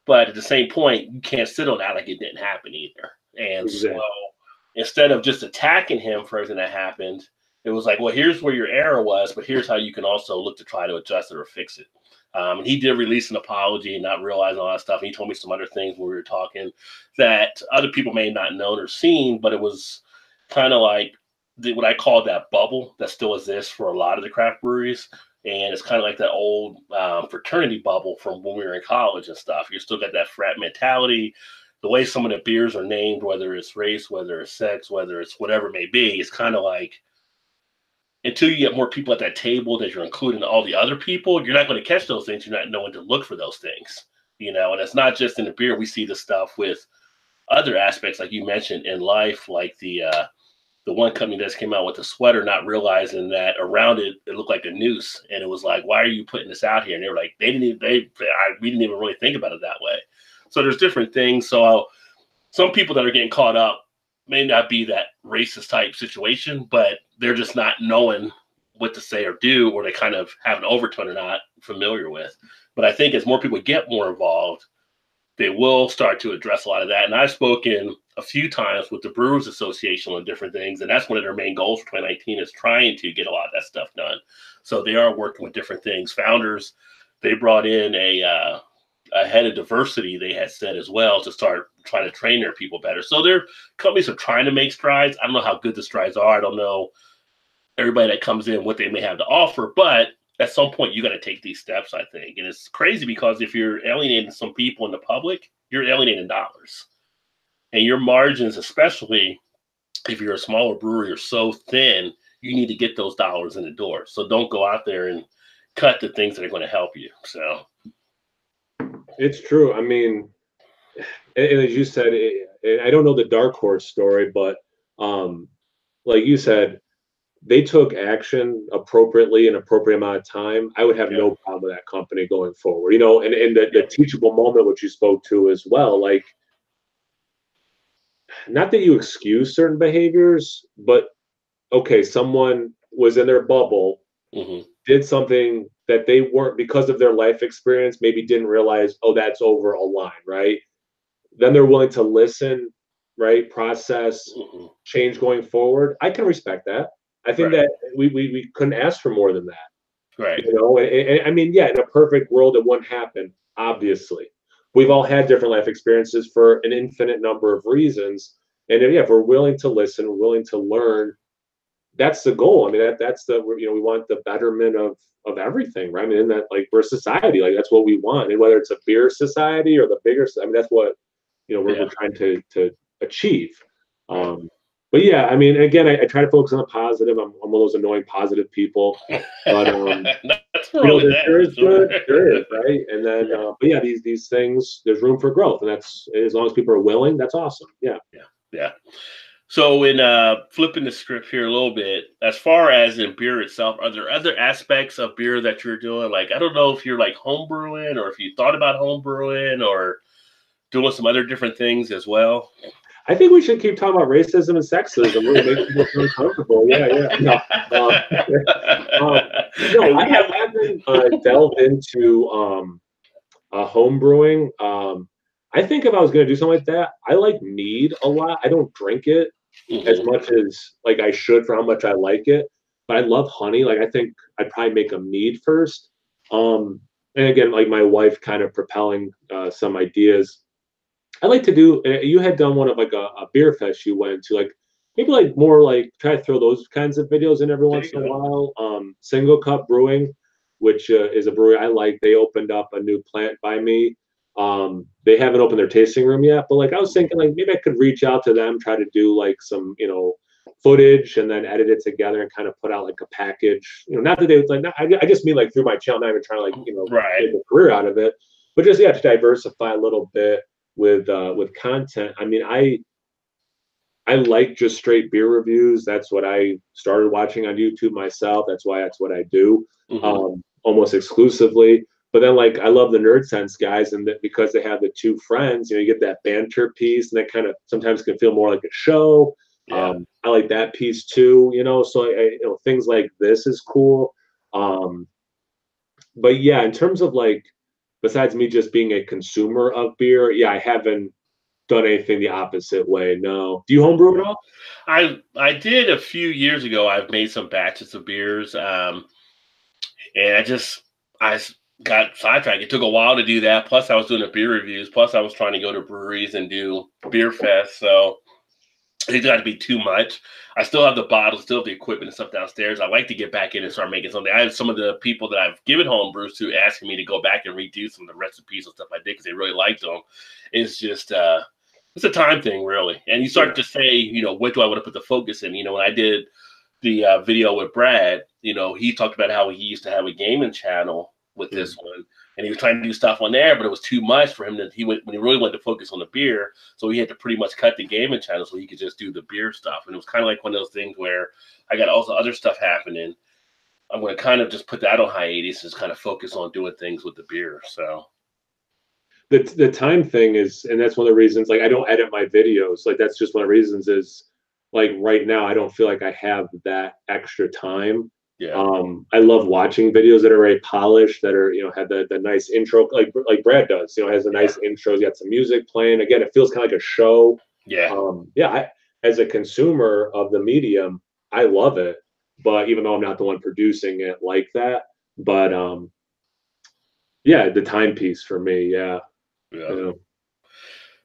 But at the same point, you can't sit on that like it didn't happen either. And so Exactly. instead of just attacking him for everything that happened, it was like, well, here's where your error was, but here's how you can also look to try to adjust it or fix it. And he did release an apology and not realizing all that stuff. And he told me some other things when we were talking that other people may have not known or seen, but it was kind of like what I call that bubble that still exists for a lot of the craft breweries. And it's kind of like that old fraternity bubble from when we were in college and stuff. You still got that frat mentality. The way some of the beers are named, whether it's race, whether it's sex, whether it's whatever it may be, it's kind of like until you get more people at that table that you're including all the other people, you're not going to catch those things. You're not knowing to look for those things, and it's not just in the beer. We see this stuff with other aspects, like you mentioned in life, like the one company that came out with the sweater, not realizing that around it, it looked like a noose. And it was like, why are you putting this out here? And they were like, we didn't even really think about it that way. So there's different things. So some people that are getting caught up may not be that racist type situation, but they're just not knowing what to say or do, or they kind of have an overtone they're not familiar with. But I think as more people get more involved, they will start to address a lot of that. And I've spoken a few times with the Brewers Association on different things, and that's one of their main goals for 2019 is trying to get a lot of that stuff done. So they are working with different things. Founders, they brought in a head of diversity, they had said as well, to start trying to train their people better. So their companies are trying to make strides. I don't know how good the strides are. I don't know everybody that comes in what they may have to offer, but at some point you got to take these steps, I think. And it's crazy because if you're alienating some people in the public, you're alienating dollars. And your margins, especially if you're a smaller brewery, are so thin, you need to get those dollars in the door. So don't go out there and cut the things that are going to help you. So It's true. I mean, and as you said, and I don't know the dark horse story, but like you said, they took action appropriately in appropriate amount of time. I would have Yeah, no problem with that company going forward. You know, and the yeah, teachable moment, which you spoke to as well, like not that you excuse certain behaviors, but okay, someone was in their bubble, hmm, did something that they weren't because of their life experience, maybe didn't realize, oh, that's over a line, right? Then they're willing to listen, right? Process, hmm, change going forward. I can respect that. I think right, that we couldn't ask for more than that. right, You know, I mean, yeah, in a perfect world, it wouldn't happen, obviously. We've all had different life experiences for an infinite number of reasons. And yeah, if we're willing to listen, we're willing to learn, that's the goal. I mean, that's the, you know, we want the betterment of everything, right? I mean, in that, like, we're a society, like, that's what we want. And whether it's a beer society or the bigger, I mean, that's what, you know, we're yeah, trying to achieve. right. Um, but yeah, I mean, again, I try to focus on the positive. I'm one of those annoying positive people, but That's you wrong know, with that there for is sure. good, there is, right? And then, Yeah, but yeah, these things, there's room for growth, and that's as long as people are willing, that's awesome. Yeah. yeah, yeah. So in flipping the script here a little bit, as far as in beer itself, are there other aspects of beer that you're doing? Like, I don't know if you're like home brewing or if you thought about home brewing or doing some other different things as well. I think we should keep talking about racism and sexism. Really make people feel uncomfortable. Yeah, yeah. No, um, no, And we I have haven't delved into home brewing. I think if I was going to do something like that, I like mead a lot. I don't drink it as mhm, much as like I should for how much I like it, but I love honey. Like I think I'd probably make a mead first. Um, and again, like my wife kind of propelling some ideas. I like to do. You had done one of like a beer fest you went to, like maybe like more like try to throw those kinds of videos in every there once you in a go. while. Single Cup Brewing, which is a brewery I like. They opened up a new plant by me. They haven't opened their tasting room yet, but like I was Mhm. thinking, like maybe I could reach out to them, try to do like some, you know, footage, and then edit it together and kind of put out like a package. You know, not that they would like. Not, I just mean like through my channel, not even trying to like, you know, Right. make a career out of it, but just yeah, to diversify a little bit with content. I mean, I like just straight beer reviews. That's what I started watching on YouTube myself. That's what I do, Hmm. almost exclusively. But then, like, I love the Nerd Sense guys, and that because they have the two friends, you know, you get that banter piece, and that kind of sometimes can feel more like a show. Yeah. I like that piece too, you know. So, you know, things like this is cool. Um, but yeah, in terms of like, besides me just being a consumer of beer, yeah, I haven't done anything the opposite way. No. Do you homebrew at all? I did a few years ago. I've made some batches of beers, and got sidetracked. It took a while to do that. Plus, I was doing the beer reviews. Plus, I was trying to go to breweries and do beer fest. So it got to be too much. I still have the bottles, still have the equipment and stuff downstairs. I like to get back in and start making something. I have some of the people that I've given home brews to asking me to go back and redo some of the recipes and stuff I did because they really liked them. It's just it's a time thing, really. And you Yeah. start to say, you know, what do I want to put the focus in? You know, when I did the video with Brad, you know, he talked about how he used to have a gaming channel with this Mm. one, and he was trying to do stuff on there, but it was too much for him. That he went when he really wanted to focus on the beer, so he had to pretty much cut the gaming channel so he could just do the beer stuff. And it was kind of like one of those things where I got also other stuff happening. I'm going to kind of just put that on hiatus and just kind of focus on doing things with the beer. So The time thing is, and that's one of the reasons. Like, I don't edit my videos. Like, that's just one of the reasons. Is like right now, I don't feel like I have that extra time. yeah, I love watching videos that are very polished, that are, you know, have the nice intro, like Brad does. You know, has a yeah, nice intro. He's got some music playing. Again, it feels kind of like a show. yeah. Yeah, as a consumer of the medium, I love it. But even though I'm not the one producing it like that, but yeah, the timepiece for me, yeah, Yeah. yeah.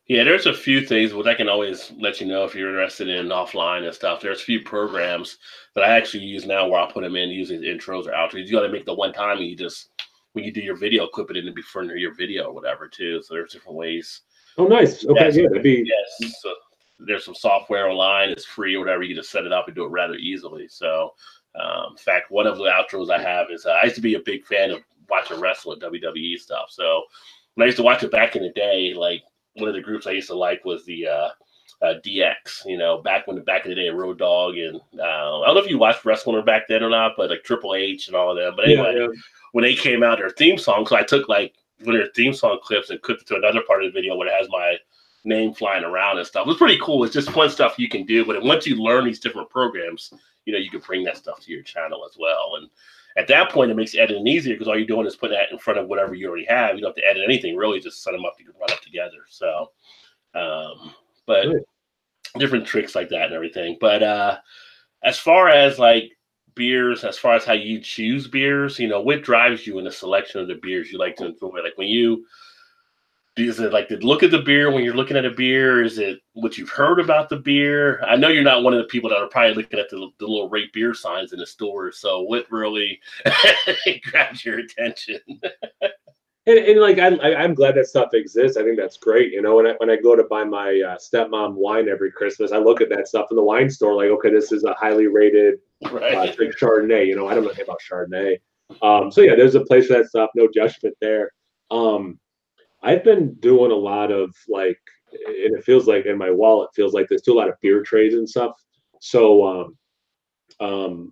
Yeah, there's a few things which I can always let you know if you're interested in offline and stuff. There's a few programs that I actually use now where I'll put them in using intros or outros. You got to make the one time and you just when you do your video, clip it in to be for your video or whatever too. So there's different ways. Oh, nice. Okay, Yes, yeah, that'd be yes. So there's some software online. It's free or whatever. You can just set it up and do it rather easily. So, in fact, one of the outros I have is I used to be a big fan of watching wrestling WWE stuff. So when I used to watch it back in the day, like one of the groups I used to like was the DX. You know, back in the day, Road Dogg, and I don't know if you watched wrestling back then or not, but like Triple H and all of that. But anyway, when they came out, their theme song, so I took like one of their theme song clips and clipped it to another part of the video where it has my name flying around and stuff. It was pretty cool. It's just fun stuff you can do. But once you learn these different programs, you know, you can bring that stuff to your channel as well. And at that point, it makes editing easier because all you're doing is put that in front of whatever you already have. You don't have to edit anything, really, just set them up, you can run up together. So, but different tricks like that and everything. But as far as like beers, as far as how you choose beers, you know, what drives you in the selection of the beers you like to enjoy? Like when you, is it like the look at the beer when you're looking at a beer? Is it what you've heard about the beer? I know you're not one of the people that are probably looking at the little rate beer signs in the store. So what really grabs your attention? And like I'm glad that stuff exists. I think that's great. You know, when I go to buy my stepmom wine every Christmas, I look at that stuff in the wine store. Like, okay, this is a highly rated like Chardonnay. You know, I don't know anything about Chardonnay. So yeah, there's a place for that stuff. No judgment there. I've been doing a lot of like, and it feels like in my wallet feels like there's still a lot of beer trades and stuff. So, you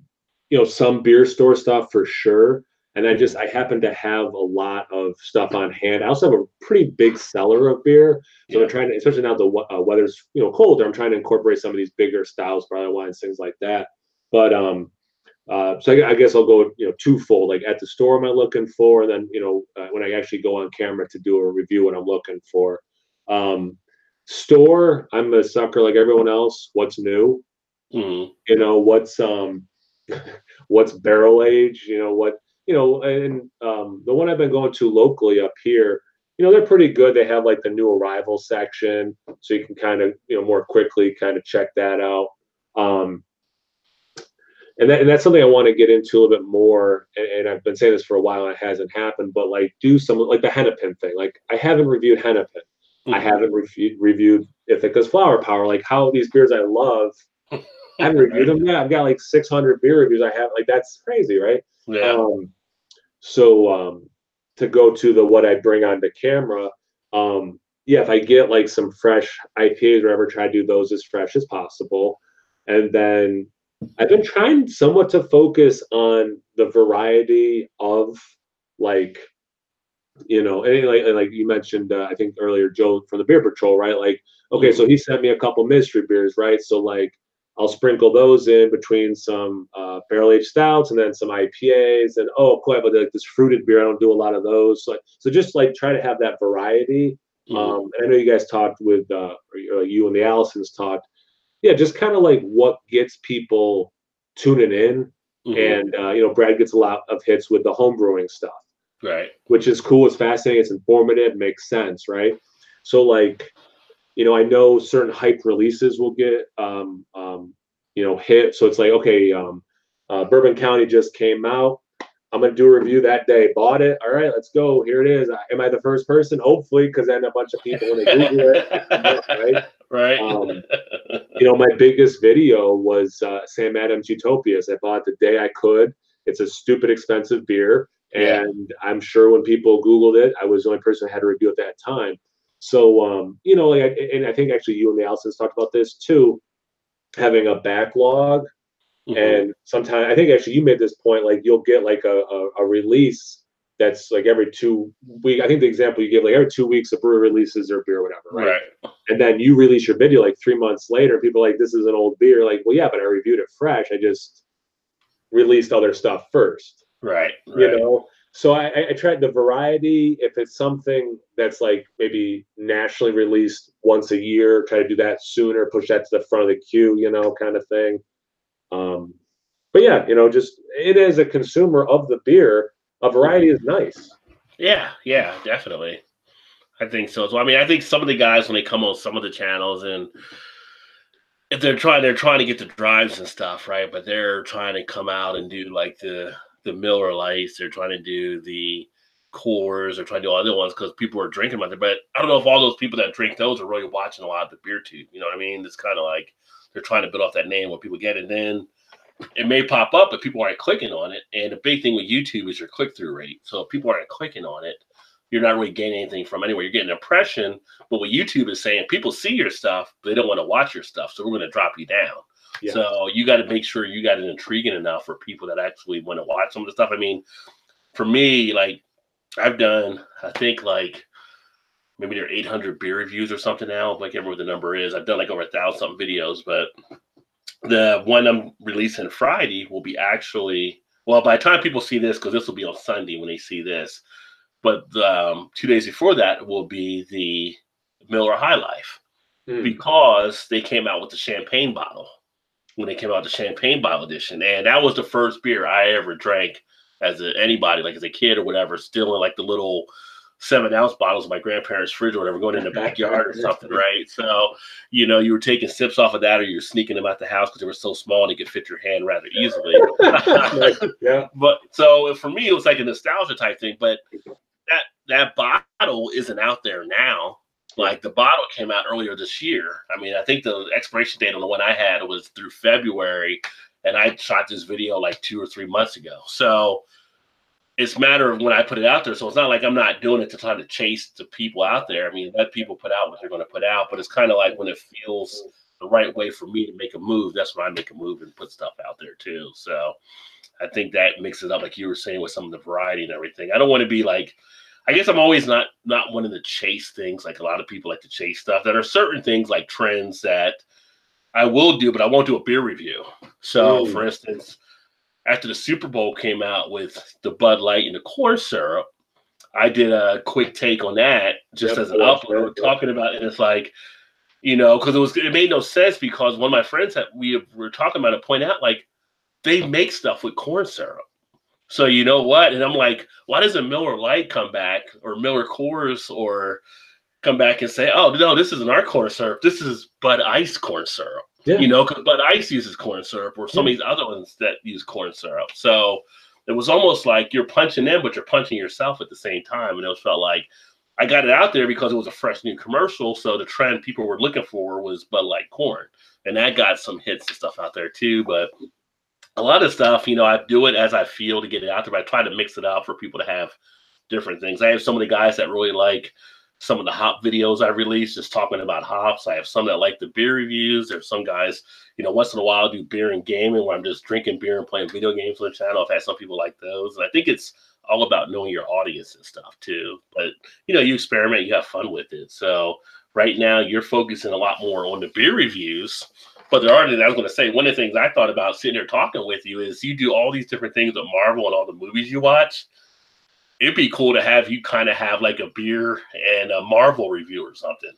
know, some beer store stuff for sure. And I happen to have a lot of stuff on hand. I also have a pretty big cellar of beer. So I'm trying to, especially now the weather's, you know, colder, I'm trying to incorporate some of these bigger styles, barley wines, things like that. But, so I guess I'll go, you know, twofold. Like at the store, am I looking for, and then you know when I actually go on camera to do a review, what I'm looking for. Store, I'm a sucker like everyone else. What's new? You know what's barrel age? You know what? You know, and the one I've been going to locally up here, you know, they're pretty good. They have like the new arrival section, so you can kind of more quickly kind of check that out. And that's something I want to get into a little bit more. And I've been saying this for a while and it hasn't happened, but like do some like the Hennepin thing. Like I haven't reviewed Hennepin. I haven't reviewed Ithaca's Flower Power. Like how these beers I love, I haven't reviewed them yet. I've got like 600 beer reviews I have. Like that's crazy, right? Yeah. So to go to the what I bring on the camera, yeah, if I get like some fresh IPAs or whatever, try to do those as fresh as possible. And then I've been trying somewhat to focus on the variety of like, you know, and like you mentioned, I think earlier, Joe from the Beer Patrol, right? Like, okay, so he sent me a couple mystery beers, right? So like, I'll sprinkle those in between some barrel aged stouts and then some IPAs, and oh, cool, but like this fruited beer, I don't do a lot of those. So just like try to have that variety. And I know you guys talked with, or you and the Allisons talked. Yeah, just kind of like what gets people tuning in. And, you know, Brad gets a lot of hits with the home brewing stuff. Right. Which is cool. It's fascinating. It's informative. Makes sense, right? So, like, you know, I know certain hype releases will get, you know, hit. So it's like, okay, Bourbon County just came out. I'm gonna do a review that day. Bought it. All right, let's go. Here it is. Am I the first person? Hopefully, because then a bunch of people when they Google it, right? Right. You know, my biggest video was Sam Adams Utopias. I bought it the day I could. It's a stupid expensive beer, and I'm sure when people Googled it, I was the only person who had a review at that time. So, you know, like, and I think actually you and the Allisons talked about this too, having a backlog. And sometimes I think actually you made this point, like you'll get like a release that's like every 2 weeks. I think the example you give, like every 2 weeks a brewery releases their beer or whatever, right? And then you release your video like 3 months later, people are like, this is an old beer. Like, well, yeah, but I reviewed it fresh. I just released other stuff first. Right. You know? So I tried the variety. If it's something that's like maybe nationally released once a year, try to do that sooner, push that to the front of the queue, you know, kind of thing. But yeah, you know, just it as a consumer of the beer, a variety is nice. Yeah, definitely. I think so. So I mean, I think some of the guys when they come on some of the channels and if they're trying to get the drives and stuff, right? But they're trying to come out and do like the Miller Lights, they're trying to do the Coors, they're trying to do other ones because people are drinking about it. But I don't know if all those people that drink those are really watching a lot of the beer tube. You know what I mean? It's kind of like they're trying to build off that name when people get it. Then it may pop up, but people aren't clicking on it. And the big thing with YouTube is your click-through rate. So if people aren't clicking on it, you're not really gaining anything from anywhere. You're getting an impression, but what YouTube is saying, people see your stuff, but they don't want to watch your stuff, so we're going to drop you down. Yeah. So you got to make sure you got it intriguing enough for people that actually want to watch some of the stuff. I mean, for me, like I've done, I think like maybe there are 800 beer reviews or something now. Like I can't remember what the number is. I've done like over 1,000 something videos, but the one I'm releasing Friday will be actually, well, by the time people see this, because this will be on Sunday when they see this, but 2 days before that will be the Miller High Life, because they came out with the champagne bottle when they came out the champagne bottle edition, and that was the first beer I ever drank as anybody, like as a kid or whatever, still in like the little 7-ounce bottles of my grandparents' fridge or whatever, going in the backyard or something, right? So, you know, you were taking sips off of that, or you were sneaking them out the house because they were so small and they could fit your hand rather easily. Yeah. But so for me, it was like a nostalgia type thing. But that bottle isn't out there now. Like the bottle came out earlier this year. I mean, I think the expiration date on the one I had was through February, and I shot this video like 2 or 3 months ago. So it's a matter of when I put it out there. So it's not like I'm not doing it to try to chase the people out there. I mean, let people put out what they're going to put out. But it's kind of like when it feels the right way for me to make a move, that's when I make a move and put stuff out there too. So I think that mixes up, like you were saying, with some of the variety and everything. I don't want to be like, I guess I'm always not wanting to chase things like a lot of people like to chase stuff. There are certain things like trends that I will do, but I won't do a beer review. So for instance, after the Super Bowl came out with the Bud Light and the corn syrup, I did a quick take on that just as an upload, talking about it. And it's like, you know, because it made no sense, because one of my friends that we were talking about it point out, like, they make stuff with corn syrup. So you know what? And I'm like, why doesn't Miller Lite come back, or Miller Coors, or come back and say, oh, no, this isn't our corn syrup. This is Bud Ice corn syrup. Yeah. You know, because Bud Ice uses corn syrup, or some of these other ones that use corn syrup. So it was almost like you're punching in, but you're punching yourself at the same time. And it felt like I got it out there because it was a fresh new commercial. So the trend people were looking for was Bud Light corn. And that got some hits and stuff out there too. But a lot of stuff, you know, I do it as I feel to get it out there, but I try to mix it up for people to have different things. I have some of the guys that really like some of the hop videos I release, just talking about hops. I have some that like the beer reviews. There's some guys, you know, once in a while I do beer and gaming, where I'm just drinking beer and playing video games on the channel. I've had some people like those. And I think it's all about knowing your audience and stuff too. But, you know, you experiment, you have fun with it. So right now you're focusing a lot more on the beer reviews. But there are, I was going to say, one of the things I thought about sitting here talking with you is you do all these different things with Marvel and all the movies you watch. It'd be cool to have you kind of have like a beer and a Marvel review or something,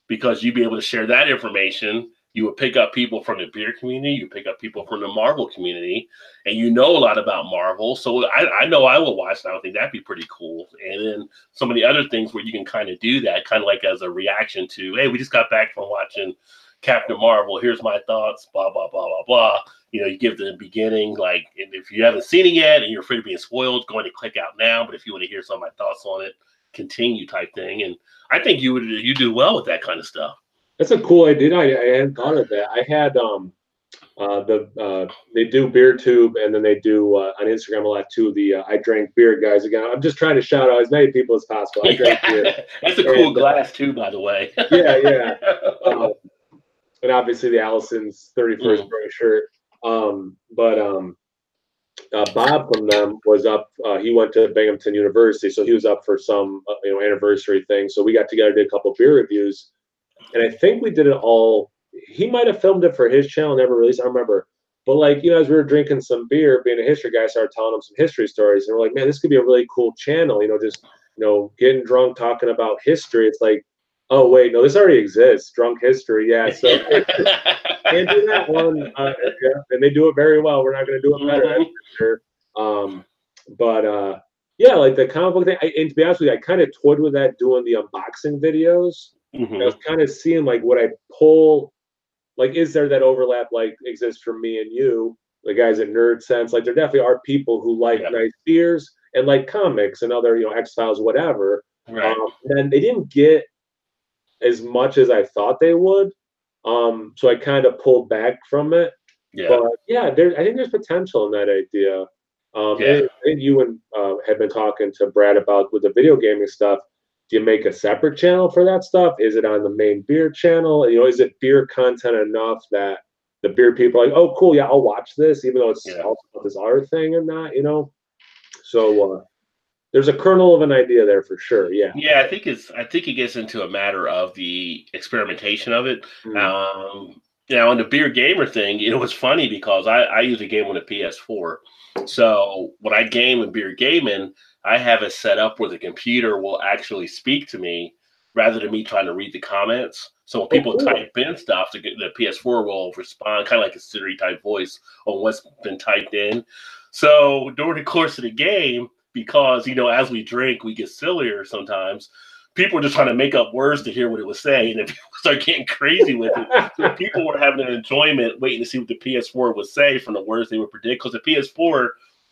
because you'd be able to share that information. You would pick up people from the beer community, you pick up people from the Marvel community, and you know a lot about Marvel. So I know I will watch, and I think that'd be pretty cool. And then some of the other things where you can kind of do that, kind of like as a reaction to, hey, we just got back from watching Captain Marvel, here's my thoughts, blah, blah, blah, blah, blah. You know, you give the beginning, like, and if you haven't seen it yet and you're afraid of being spoiled, go ahead and click out now. But if you want to hear some of my thoughts on it, continue type thing. And I think you do well with that kind of stuff. That's a cool idea. I hadn't thought of that. I had they do Beer Tube, and then they do on Instagram a lot too. The I Drank Beer guys. Again, I'm just trying to shout out as many people as possible. I drank beer. That's a cool glass too, by the way. Yeah. And obviously the Allison's 31st birthday shirt. Bob from them was up. He went to Binghamton University, so he was up for some anniversary thing. So we got together, did a couple beer reviews, and I think we did it all. He might have filmed it for his channel, never released. I don't remember. But like, as we were drinking some beer, being a history guy, I started telling him some history stories, and we're like, man, this could be a really cool channel. Just getting drunk talking about history. It's like, oh wait, no, this already exists. Drunk history, yeah. So can't do that one. And they do it very well. We're not going to do it better, that's for sure. Yeah, like the comic book thing. And to be honest with you, I kind of toyed with that doing the unboxing videos. I was kind of seeing like what I pull. Like, is there that overlap like exists for me and you, the guys at Nerd Sense? Like, there definitely are people who like nice beers and like comics and other X-Files, whatever. Right. And they didn't get as much as I thought they would. So I kind of pulled back from it. Yeah. But yeah, I think there's potential in that idea. Yeah. And you had been talking to Brad about with the video gaming stuff. Do you make a separate channel for that stuff? Is it on the main beer channel? Is it beer content enough that the beer people are like, oh, cool, yeah, I'll watch this, even though it's Yeah. also this other thing and that. So there's a kernel of an idea there for sure. Yeah. Yeah, I think it gets into a matter of the experimentation of it. Mm. On the beer gamer thing, it's funny because I use a game on a PS4. So when I game in beer gaming, I have it set up where the computer will actually speak to me rather than me trying to read the comments. So when Oh, people cool. type in stuff, the PS4 will respond kind of like a Siri type voice on what's been typed in. So during the course of the game, because as we drink we get sillier sometimes, people are just trying to make up words to hear what it was saying, and people start getting crazy with it. So people were having an enjoyment waiting to see what the PS4 would say from the words they would predict, because the PS4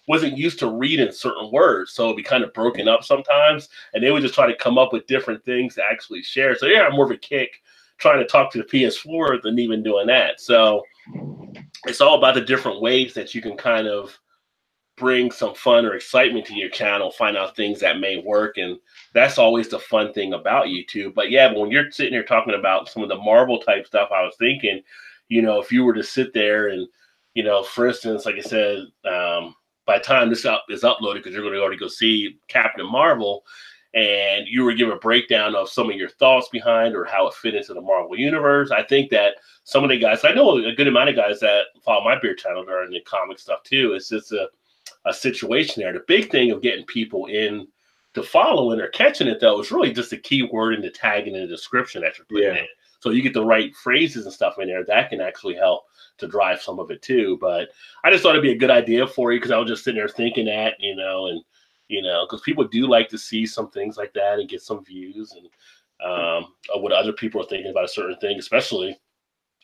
wasn't used to reading certain words, so it'd be kind of broken up sometimes, and they would just try to come up with different things to actually share. So yeah, I'm more of a kick trying to talk to the PS4 than even doing that. So it's all about the different ways that you can kind of bring some fun or excitement to your channel, find out things that may work. And that's always the fun thing about YouTube. But yeah, but when you're sitting here talking about some of the Marvel type stuff, I was thinking, if you were to sit there and, for instance, like I said, by the time this is uploaded, because you're going to already go see Captain Marvel, and you were given a breakdown of some of your thoughts behind or how it fit into the Marvel universe, I think that some of the guys, I know a good amount of guys that follow my beer channel that are in the comic stuff too. It's just a situation there. The big thing of getting people in to following or catching it, though, is really just the keyword and the tag and the description that you're putting in. So you get the right phrases and stuff in there, that can actually help to drive some of it too. But I just thought it'd be a good idea for you, because I was just sitting there thinking that, and because people do like to see some things like that and get some views and of what other people are thinking about a certain thing, especially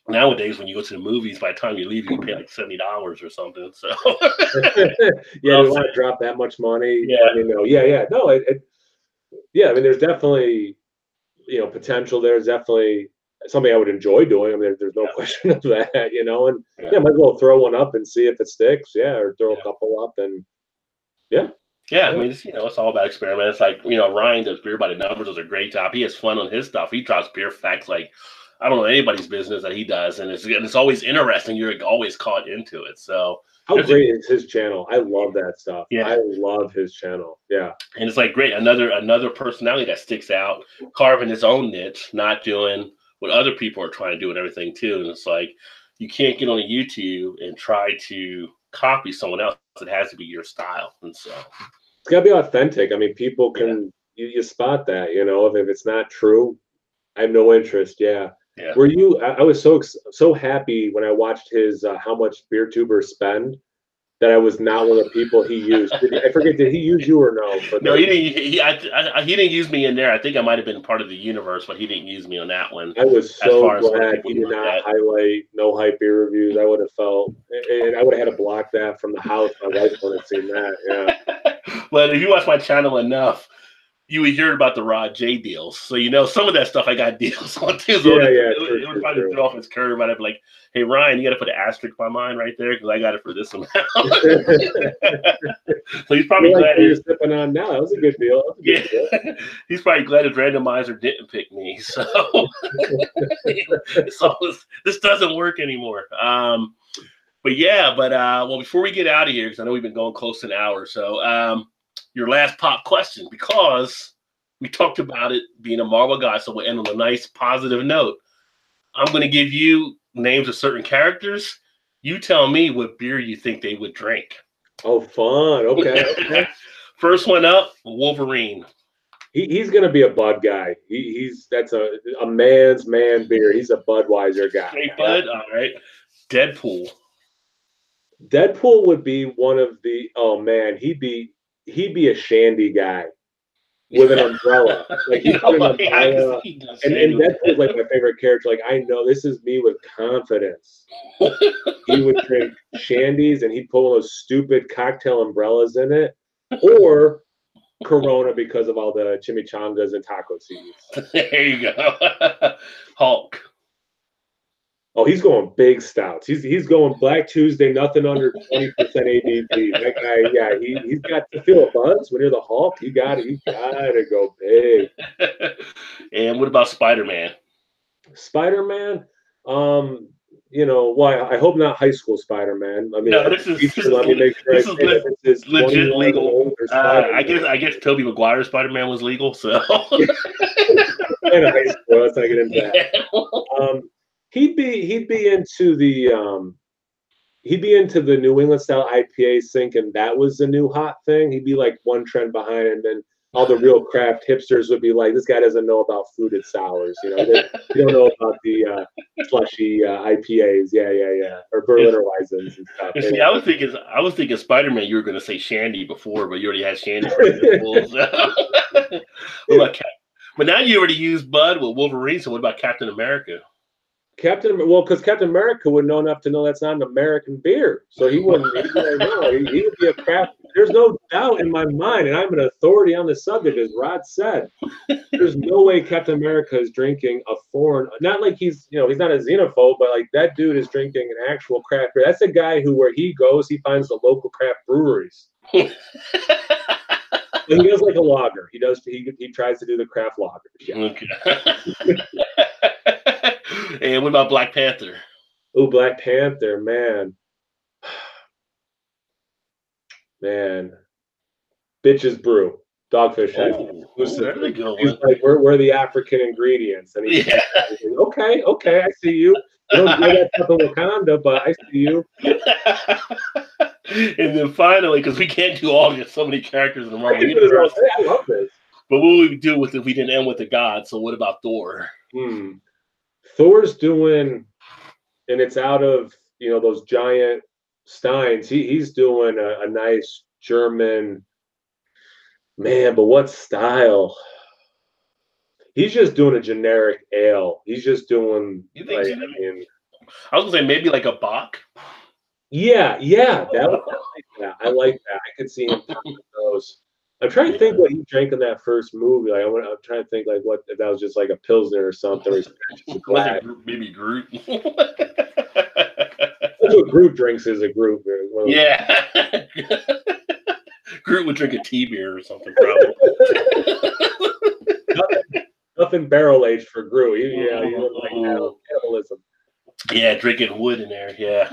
nowadays when you go to the movies. By the time you leave, you pay like $70 or something. So Yeah, do you want to drop that much money? Yeah. Let me know. Yeah. No, yeah, I mean, there's definitely, potential. There's definitely something I would enjoy doing. I mean, there's no question of that, and yeah, might as well throw one up and see if it sticks. Yeah, or throw a couple up and yeah. Yeah, I mean, it's all about experiment. It's like, Ryan does Beer by the Numbers, does a great job. He has fun on his stuff. He drops beer facts like I don't know anybody's business that he does, and it's always interesting. You're always caught into it. So how great is his channel? I love that stuff. Yeah, I love his channel. Yeah, and it's like great, another personality that sticks out, carving his own niche, not doing what other people are trying to do and everything too. And it's like you can't get on YouTube and try to copy someone else. It has to be your style, and so it's got to be authentic. I mean, people can you spot that. If it's not true, I have no interest. Yeah. Were you? I was so happy when I watched his how much beer tubers spend, that I was not one of the people he used. I forget, did he use you or no? No, he didn't. He didn't use me in there. I think I might have been part of the universe, but he didn't use me on that one. I was so glad he did not highlight no hype beer reviews. I would have felt, and I would have had to block that from the house. My wife wouldn't have seen that. Yeah. Well, if you watch my channel enough, you would hear about the Rod J deals. So some of that stuff I got deals on too. So it would probably throw off his curve. I'd be like, "Hey Ryan, you got to put an asterisk by mine right there because I got it for this amount." So he's probably glad you're sipping on now. That was a good deal. He's probably glad his randomizer didn't pick me. So, this doesn't work anymore. Well, before we get out of here, because I know we've been going close to an hour, so your last pop question, because we talked about it being a Marvel guy, so we'll end on a nice positive note. I'm going to give you names of certain characters. You tell me what beer you think they would drink. Oh, fun. Okay. First one up, Wolverine. He's going to be a Bud guy. That's a man's man beer. He's a Budweiser guy. Straight Bud. All right. Deadpool. Deadpool would be one of the. Oh man, he'd be a shandy guy with an umbrella. Like he'd put an umbrella, and Deadpool's like my favorite character. Like I know this is me with confidence. He would drink shandies, and he'd put one of those stupid cocktail umbrellas in it, or Corona because of all the chimichangas and taco seeds. There you go. Hulk. Oh, he's going big stouts. He's going Black Tuesday, nothing under 20% ABV. That guy, yeah, he's got to feel a buzz when you're the Hulk. You gotta go big. And what about Spider-Man? Spider-Man, well, I hope not high school Spider-Man. I mean, No, as a teacher, let me make sure I this say is that this is legit 21 and legal. older Spider-Man. I guess Tobey Maguire's Spider-Man was legal, so In high school, let's not get into that. He'd be into the New England style IPAs, thinking that was the new hot thing. He'd be like one trend behind, and then all the real craft hipsters would be like, "This guy doesn't know about fruited sours. They don't know about the slushy IPAs, or Berliner Weissens and stuff." And see, I was thinking Spider-Man. You were going to say Shandy before, but you already had Shandy for the But now you already used Bud with Wolverine. So what about Captain America? Because Captain America would know enough to know that's not an American beer, so he wouldn't. He'd be like, no, he would be a craft. There's no doubt in my mind, and I'm an authority on the subject, as Rod said. There's no way Captain America is drinking a foreign. Not like he's not a xenophobe, but like that dude is drinking an actual craft beer. That's a guy who, where he goes, he finds the local craft breweries. He does like a lager. He tries to do the craft lager. Yeah. Okay. And what about Black Panther? Oh, Black Panther, man. Bitches Brew, Dogfish Head. There we go. He's like, we're the African ingredients. And he's like, okay, I see you. You don't do that stuff in Wakanda, but I see you. And then finally, because we can't do so many characters in the Marvel Universe. I love this. But what would we do if we didn't end with the god? So what about Thor? Thor's doing, and it's out of those giant steins. He's doing a nice German, man. But what style? He's just doing a generic ale. He's just doing. You think? I was gonna say maybe like a Bach. Yeah, I like that. I could see him popping those. I'm trying to think what he drank in that first movie. Like, I'm trying to think like what if that was just like a Pilsner or something. Or maybe Groot. That's what Groot drinks is a Groot. Yeah. Groot would drink a tea beer or something, probably. nothing barrel aged for Groot. Yeah, like cannibalism. Yeah, drinking wood in there. Yeah.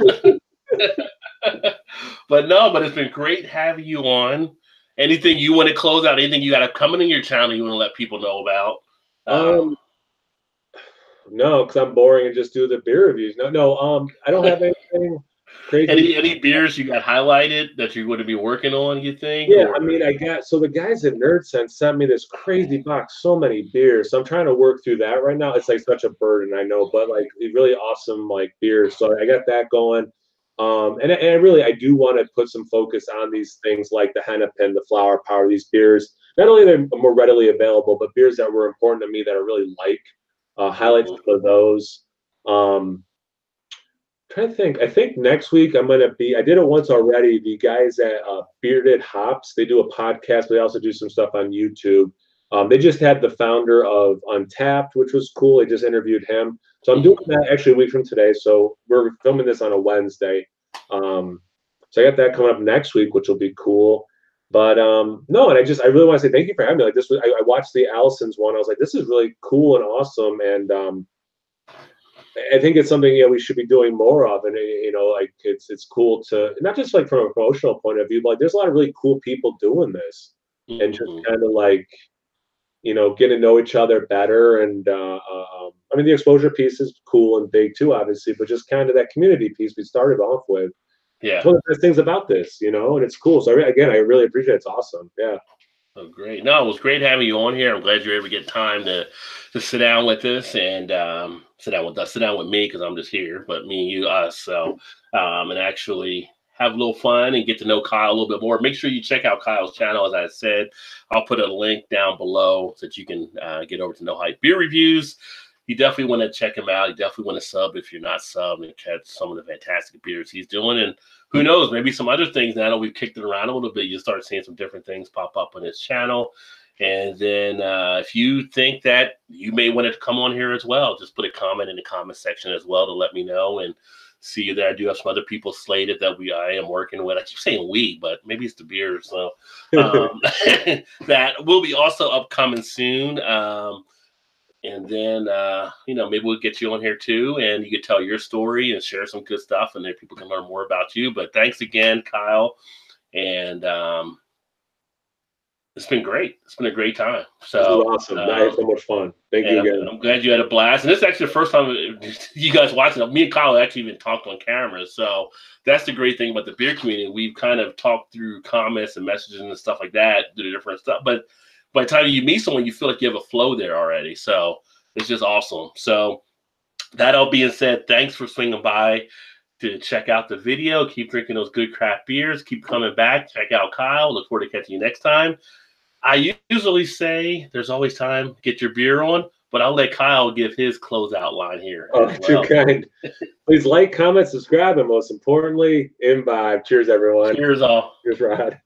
But it's been great having you on. Anything you want to close out? Anything you got coming in your channel you want to let people know about? No, because I'm boring and just do the beer reviews. No. I don't have anything crazy. Any beers you got highlighted that you're going to be working on? You think? Yeah, I mean, the guys at NerdSense sent me this crazy box, so many beers. So I'm trying to work through that right now. It's like such a burden, I know, but like really awesome like beers. So I got that going. And I do want to put some focus on these things like the Hennepin, the Flower Power, these beers. Not only they're more readily available, but beers that were important to me that I really like. Highlight some of those. Trying to think. I think next week I did it once already. The guys at Bearded Hops, they do a podcast, but they also do some stuff on YouTube. They just had the founder of Untapped, which was cool. They just interviewed him. So I'm doing that actually a week from today. So we're filming this on a Wednesday. So I got that coming up next week, which will be cool. But no, and I really want to say thank you for having me. Like I watched the Allison's one. I was like, this is really cool and awesome. And I think it's something we should be doing more of. And like it's cool to not just like from a promotional point of view, but like there's a lot of really cool people doing this, and just kind of like getting to know each other better. And I mean, the exposure piece is cool and big too, obviously, but just kind of that community piece we started off with. Yeah, it's one of the best things about this, and it's cool. So I really appreciate it. It's awesome. Yeah. Oh, great. No, it was great having you on here. I'm glad you're able to get time to sit down with us and sit down with me because I'm just here, but me and you, us. So, and actually have a little fun and get to know Kyle a little bit more. Make sure you check out Kyle's channel. As I said, I'll put a link down below so that you can get over to No Hype Beer Reviews. You definitely want to check him out. You definitely want to sub if you're not subbed and catch some of the fantastic beers he's doing. And who knows, maybe some other things. Now that we've kicked it around a little bit, you start seeing some different things pop up on his channel. And then if you think that you may want to come on here as well, just put a comment in the comment section as well to let me know, and see that I do have some other people slated that I am working with. I keep saying we, but maybe it's the beer. So that will be also upcoming soon. And then, maybe we'll get you on here too, and you can tell your story and share some good stuff, and then people can learn more about you. But thanks again, Kyle. And it's been great. It's been a great time. So this was awesome. I had so much fun. Thank you again. I'm glad you had a blast. And this is actually the first time you guys watching it. Me and Kyle actually even talked on camera. So that's the great thing about the beer community. We've kind of talked through comments and messages and stuff like that, do the different stuff. But by the time you meet someone, you feel like you have a flow there already. So it's just awesome. So that all being said, thanks for swinging by to check out the video. Keep drinking those good craft beers. Keep coming back. Check out Kyle. Look forward to catching you next time. I usually say there's always time to get your beer on, but I'll let Kyle give his closeout line here. Oh, too kind. Please like, comment, subscribe, and most importantly, imbibe. Cheers, everyone. Cheers all. Cheers, Rod.